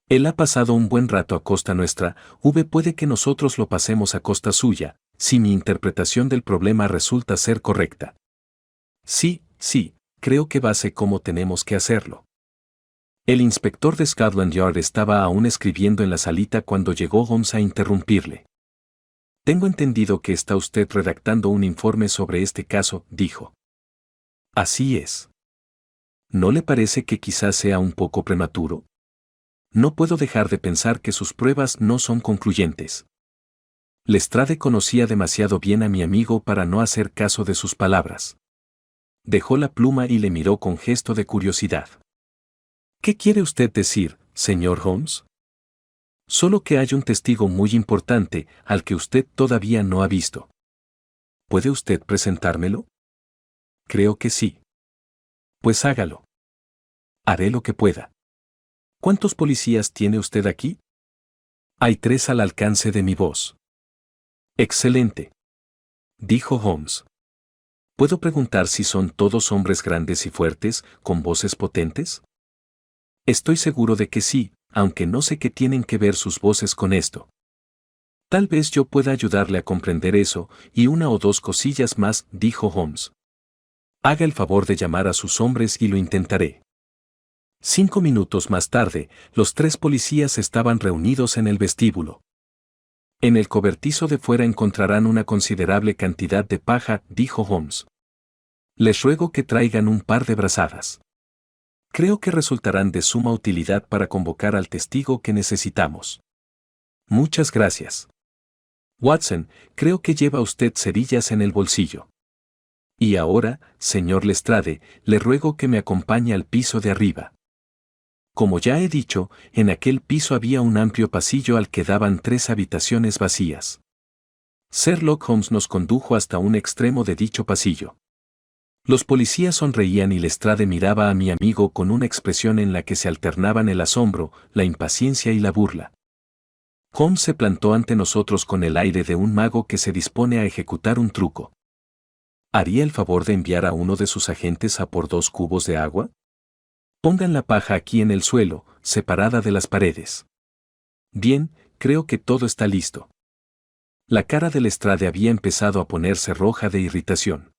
Él ha pasado un buen rato a costa nuestra, puede que nosotros lo pasemos a costa suya, si mi interpretación del problema resulta ser correcta. Sí, creo que va a ser como tenemos que hacerlo. El inspector de Scotland Yard estaba aún escribiendo en la salita cuando llegó Holmes a interrumpirle. Tengo entendido que está usted redactando un informe sobre este caso, dijo. Así es. ¿No le parece que quizás sea un poco prematuro? No puedo dejar de pensar que sus pruebas no son concluyentes. Lestrade conocía demasiado bien a mi amigo para no hacer caso de sus palabras. Dejó la pluma y le miró con gesto de curiosidad. ¿Qué quiere usted decir, señor Holmes? Solo que hay un testigo muy importante al que usted todavía no ha visto. ¿Puede usted presentármelo? Creo que sí. Pues hágalo. Haré lo que pueda. ¿Cuántos policías tiene usted aquí? Hay 3 al alcance de mi voz. Excelente. Dijo Holmes. ¿Puedo preguntar si son todos hombres grandes y fuertes, con voces potentes? Estoy seguro de que sí, aunque no sé qué tienen que ver sus voces con esto. Tal vez yo pueda ayudarle a comprender eso, y 1 o 2 cosillas más, dijo Holmes. Haga el favor de llamar a sus hombres y lo intentaré. 5 minutos más tarde, los 3 policías estaban reunidos en el vestíbulo. En el cobertizo de fuera encontrarán una considerable cantidad de paja, dijo Holmes. Les ruego que traigan un par de brazadas. Creo que resultarán de suma utilidad para convocar al testigo que necesitamos. Muchas gracias. Watson, creo que lleva usted cerillas en el bolsillo. Y ahora, señor Lestrade, le ruego que me acompañe al piso de arriba. Como ya he dicho, en aquel piso había un amplio pasillo al que daban 3 habitaciones vacías. Sherlock Holmes nos condujo hasta un extremo de dicho pasillo. Los policías sonreían y Lestrade miraba a mi amigo con una expresión en la que se alternaban el asombro, la impaciencia y la burla. Holmes se plantó ante nosotros con el aire de un mago que se dispone a ejecutar un truco. ¿Haría el favor de enviar a uno de sus agentes a por 2 cubos de agua? Pongan la paja aquí en el suelo, separada de las paredes. Bien, creo que todo está listo. La cara de Lestrade había empezado a ponerse roja de irritación.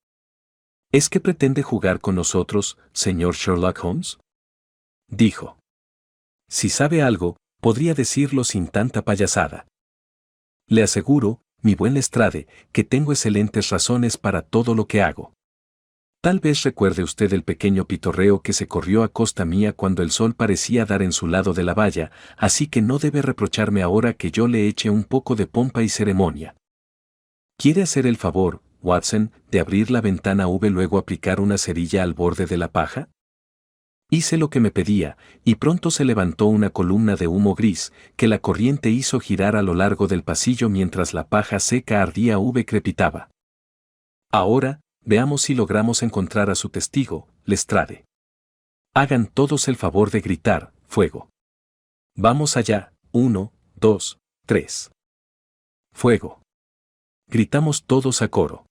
¿Es que pretende jugar con nosotros, señor Sherlock Holmes? Dijo. Si sabe algo, podría decirlo sin tanta payasada. Le aseguro, mi buen Lestrade, que tengo excelentes razones para todo lo que hago. Tal vez recuerde usted el pequeño pitorreo que se corrió a costa mía cuando el sol parecía dar en su lado de la valla, así que no debe reprocharme ahora que yo le eche un poco de pompa y ceremonia. ¿Quiere hacer el favor, Watson, de abrir la ventana luego aplicar una cerilla al borde de la paja? Hice lo que me pedía, y pronto se levantó una columna de humo gris, que la corriente hizo girar a lo largo del pasillo mientras la paja seca ardía crepitaba. Ahora, veamos si logramos encontrar a su testigo, Lestrade. Hagan todos el favor de gritar, fuego. Vamos allá, 1, 2, 3. Fuego. Gritamos todos a coro.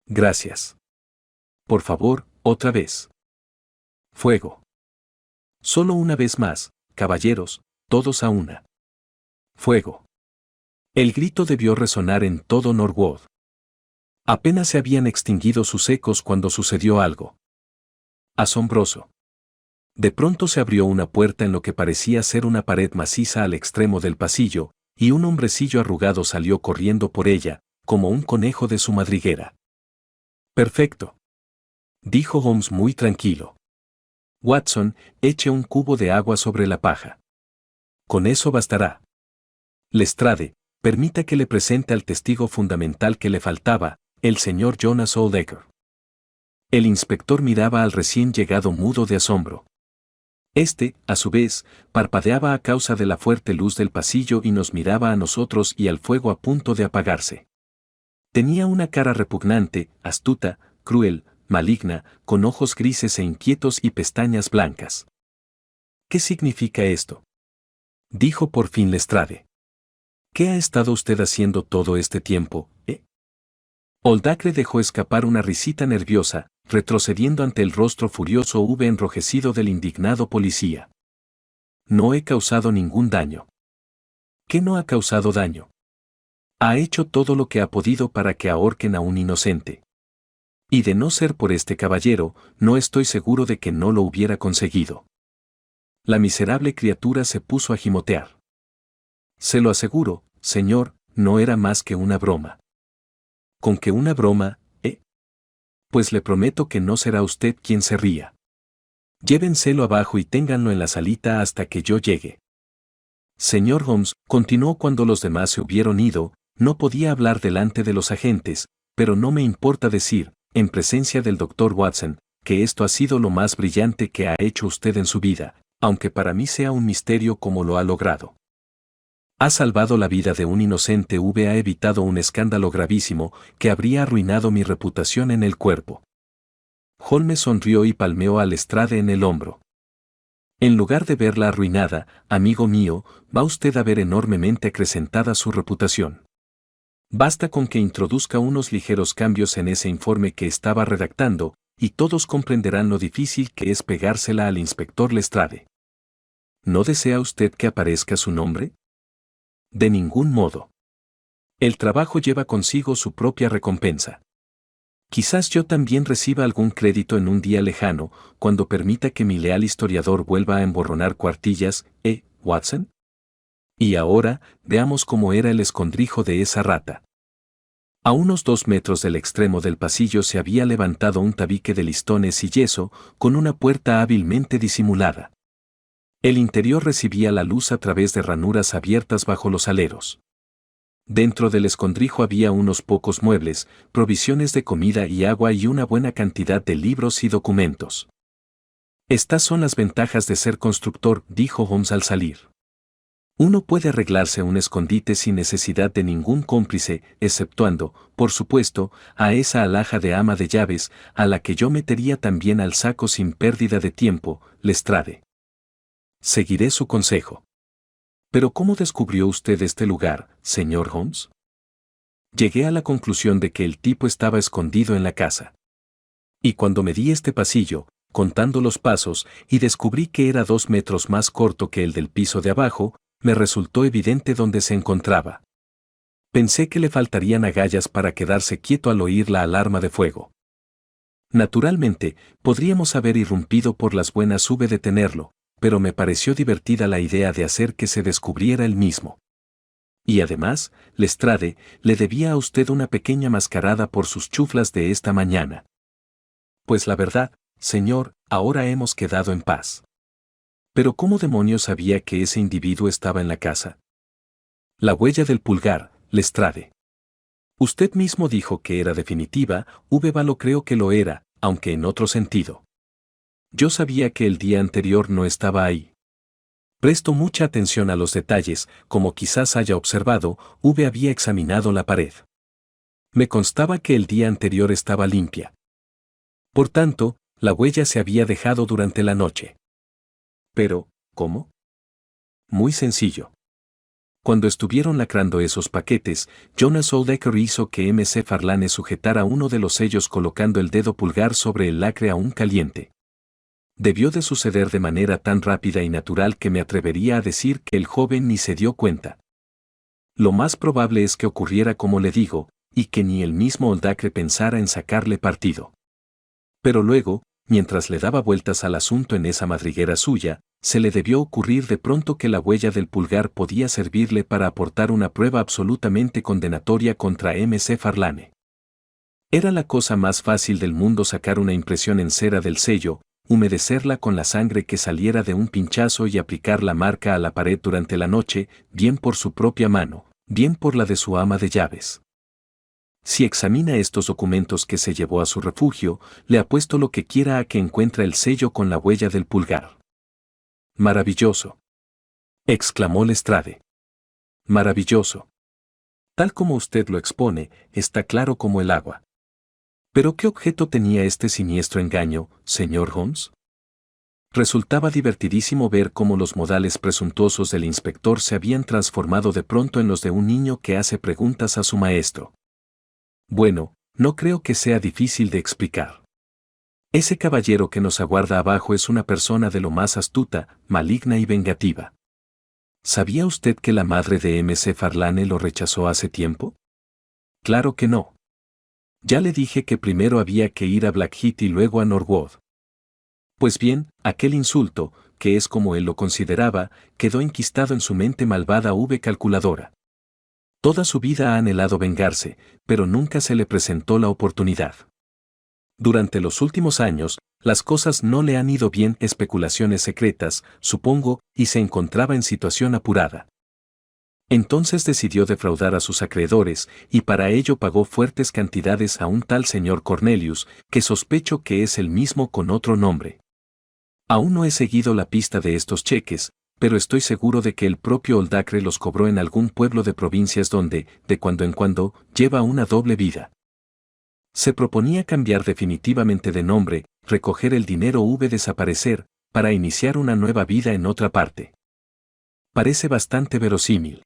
Gracias. Por favor, otra vez. Fuego. Solo una vez más, caballeros, todos a una. Fuego. El grito debió resonar en todo Norwood. Apenas se habían extinguido sus ecos cuando sucedió algo asombroso. De pronto se abrió una puerta en lo que parecía ser una pared maciza al extremo del pasillo, y un hombrecillo arrugado salió corriendo por ella, como un conejo de su madriguera. Perfecto. Dijo Holmes muy tranquilo. Watson, eche un cubo de agua sobre la paja. Con eso bastará. Lestrade, permita que le presente al testigo fundamental que le faltaba, el señor Jonas Oldacre. El inspector miraba al recién llegado mudo de asombro. Este, a su vez, parpadeaba a causa de la fuerte luz del pasillo y nos miraba a nosotros y al fuego a punto de apagarse. Tenía una cara repugnante, astuta, cruel, maligna, con ojos grises e inquietos y pestañas blancas. ¿Qué significa esto?, dijo por fin Lestrade. ¿Qué ha estado usted haciendo todo este tiempo, Oldacre dejó escapar una risita nerviosa, retrocediendo ante el rostro furioso enrojecido del indignado policía. No he causado ningún daño. ¿Qué no ha causado daño? Ha hecho todo lo que ha podido para que ahorquen a un inocente. Y de no ser por este caballero, no estoy seguro de que no lo hubiera conseguido. La miserable criatura se puso a gimotear. Se lo aseguro, señor, no era más que una broma. ¿Con qué una broma, Pues le prometo que no será usted quien se ría. Llévenselo abajo y ténganlo en la salita hasta que yo llegue. Señor Holmes, continuó cuando los demás se hubieron ido, no podía hablar delante de los agentes, pero no me importa decir, en presencia del Dr. Watson, que esto ha sido lo más brillante que ha hecho usted en su vida, aunque para mí sea un misterio cómo lo ha logrado. Ha salvado la vida de un inocente, ha evitado un escándalo gravísimo que habría arruinado mi reputación en el cuerpo. Holmes sonrió y palmeó a Lestrade en el hombro. En lugar de verla arruinada, amigo mío, va usted a ver enormemente acrecentada su reputación. Basta con que introduzca unos ligeros cambios en ese informe que estaba redactando, y todos comprenderán lo difícil que es pegársela al inspector Lestrade. ¿No desea usted que aparezca su nombre? De ningún modo. El trabajo lleva consigo su propia recompensa. Quizás yo también reciba algún crédito en un día lejano, cuando permita que mi leal historiador vuelva a emborronar cuartillas, Watson? Y ahora, veamos cómo era el escondrijo de esa rata. A unos 2 metros del extremo del pasillo se había levantado un tabique de listones y yeso, con una puerta hábilmente disimulada. El interior recibía la luz a través de ranuras abiertas bajo los aleros. Dentro del escondrijo había unos pocos muebles, provisiones de comida y agua y una buena cantidad de libros y documentos. Estas son las ventajas de ser constructor, dijo Holmes al salir. Uno puede arreglarse un escondite sin necesidad de ningún cómplice, exceptuando, por supuesto, a esa alhaja de ama de llaves, a la que yo metería también al saco sin pérdida de tiempo, Lestrade. Seguiré su consejo. ¿Pero cómo descubrió usted este lugar, señor Holmes? Llegué a la conclusión de que el tipo estaba escondido en la casa. Y cuando medí este pasillo, contando los pasos, y descubrí que era 2 metros más corto que el del piso de abajo, me resultó evidente dónde se encontraba. Pensé que le faltarían agallas para quedarse quieto al oír la alarma de fuego. Naturalmente, podríamos haber irrumpido por las buenas de tenerlo, pero me pareció divertida la idea de hacer que se descubriera él mismo. Y además, Lestrade, le debía a usted una pequeña mascarada por sus chuflas de esta mañana. Pues la verdad, señor, ahora hemos quedado en paz. Pero ¿cómo demonios sabía que ese individuo estaba en la casa? La huella del pulgar, Lestrade. Usted mismo dijo que era definitiva, lo creo que lo era, aunque en otro sentido. Yo sabía que el día anterior no estaba ahí. Presto mucha atención a los detalles, como quizás haya observado, había examinado la pared. Me constaba que el día anterior estaba limpia. Por tanto, la huella se había dejado durante la noche. Pero, ¿cómo? Muy sencillo. Cuando estuvieron lacrando esos paquetes, Jonas Oldacre hizo que MC Farlane sujetara uno de los sellos colocando el dedo pulgar sobre el lacre aún caliente. Debió de suceder de manera tan rápida y natural que me atrevería a decir que el joven ni se dio cuenta. Lo más probable es que ocurriera como le digo, y que ni el mismo Oldacre pensara en sacarle partido. Pero luego, mientras le daba vueltas al asunto en esa madriguera suya, se le debió ocurrir de pronto que la huella del pulgar podía servirle para aportar una prueba absolutamente condenatoria contra MC Farlane. Era la cosa más fácil del mundo sacar una impresión en cera del sello, humedecerla con la sangre que saliera de un pinchazo y aplicar la marca a la pared durante la noche, bien por su propia mano, bien por la de su ama de llaves. Si examina estos documentos que se llevó a su refugio, le apuesto lo que quiera a que encuentre el sello con la huella del pulgar. Maravilloso, exclamó Lestrade. Maravilloso. Tal como usted lo expone, está claro como el agua. ¿Pero qué objeto tenía este siniestro engaño, señor Holmes? Resultaba divertidísimo ver cómo los modales presuntuosos del inspector se habían transformado de pronto en los de un niño que hace preguntas a su maestro. Bueno, no creo que sea difícil de explicar. Ese caballero que nos aguarda abajo es una persona de lo más astuta, maligna y vengativa. ¿Sabía usted que la madre de M.C. Farlane lo rechazó hace tiempo? Claro que no. Ya le dije que primero había que ir a Blackheath y luego a Norwood. Pues bien, aquel insulto, que es como él lo consideraba, quedó enquistado en su mente malvada calculadora. Toda su vida ha anhelado vengarse, pero nunca se le presentó la oportunidad. Durante los últimos años, las cosas no le han ido bien, especulaciones secretas, supongo, y se encontraba en situación apurada. Entonces decidió defraudar a sus acreedores, y para ello pagó fuertes cantidades a un tal señor Cornelius, que sospecho que es el mismo con otro nombre. Aún no he seguido la pista de estos cheques, pero estoy seguro de que el propio Oldacre los cobró en algún pueblo de provincias donde, de cuando en cuando, lleva una doble vida. Se proponía cambiar definitivamente de nombre, recoger el dinero desaparecer, para iniciar una nueva vida en otra parte. Parece bastante verosímil.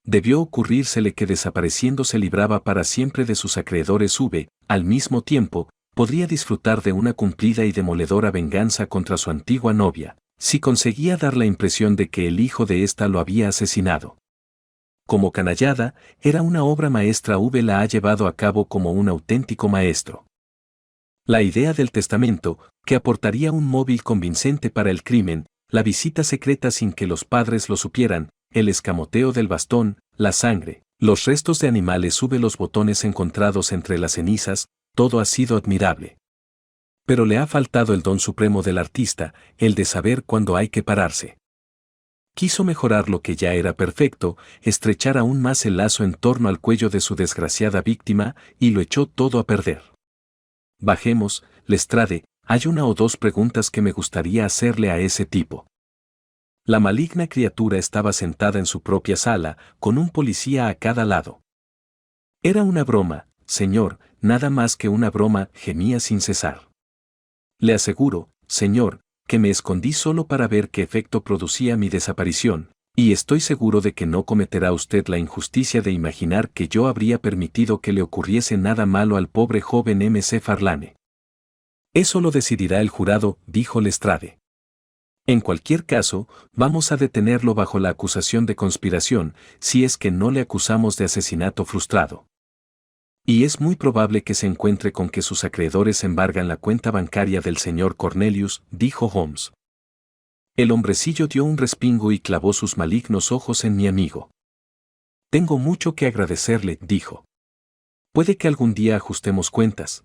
Debió ocurrírsele que desapareciendo se libraba para siempre de sus acreedores al mismo tiempo, podría disfrutar de una cumplida y demoledora venganza contra su antigua novia, si conseguía dar la impresión de que el hijo de ésta lo había asesinado. Como canallada, era una obra maestra la ha llevado a cabo como un auténtico maestro. La idea del testamento, que aportaría un móvil convincente para el crimen, la visita secreta sin que los padres lo supieran, el escamoteo del bastón, la sangre, los restos de animales los botones encontrados entre las cenizas, todo ha sido admirable. Pero le ha faltado el don supremo del artista, el de saber cuándo hay que pararse. Quiso mejorar lo que ya era perfecto, estrechar aún más el lazo en torno al cuello de su desgraciada víctima, y lo echó todo a perder. Bajemos, Lestrade, hay una o dos preguntas que me gustaría hacerle a ese tipo. La maligna criatura estaba sentada en su propia sala, con un policía a cada lado. Era una broma, señor, nada más que una broma, gemía sin cesar. Le aseguro, señor, que me escondí solo para ver qué efecto producía mi desaparición, y estoy seguro de que no cometerá usted la injusticia de imaginar que yo habría permitido que le ocurriese nada malo al pobre joven M.C. Farlane. Eso lo decidirá el jurado, dijo Lestrade. En cualquier caso, vamos a detenerlo bajo la acusación de conspiración, si es que no le acusamos de asesinato frustrado. Y es muy probable que se encuentre con que sus acreedores embargan la cuenta bancaria del señor Cornelius, dijo Holmes. El hombrecillo dio un respingo y clavó sus malignos ojos en mi amigo. Tengo mucho que agradecerle, dijo. Puede que algún día ajustemos cuentas.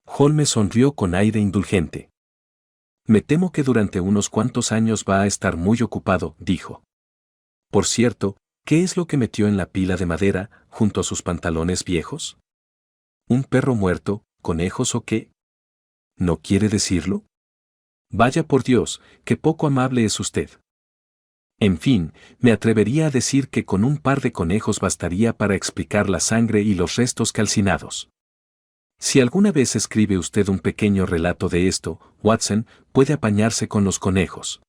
Holmes sonrió con aire indulgente. Me temo que durante unos cuantos años va a estar muy ocupado, dijo. Por cierto, ¿qué es lo que metió en la pila de madera, junto a sus pantalones viejos? ¿Un perro muerto, conejos o qué? ¿No quiere decirlo? Vaya por Dios, qué poco amable es usted. En fin, me atrevería a decir que con un par de conejos bastaría para explicar la sangre y los restos calcinados. Si alguna vez escribe usted un pequeño relato de esto, Watson, puede apañarse con los conejos.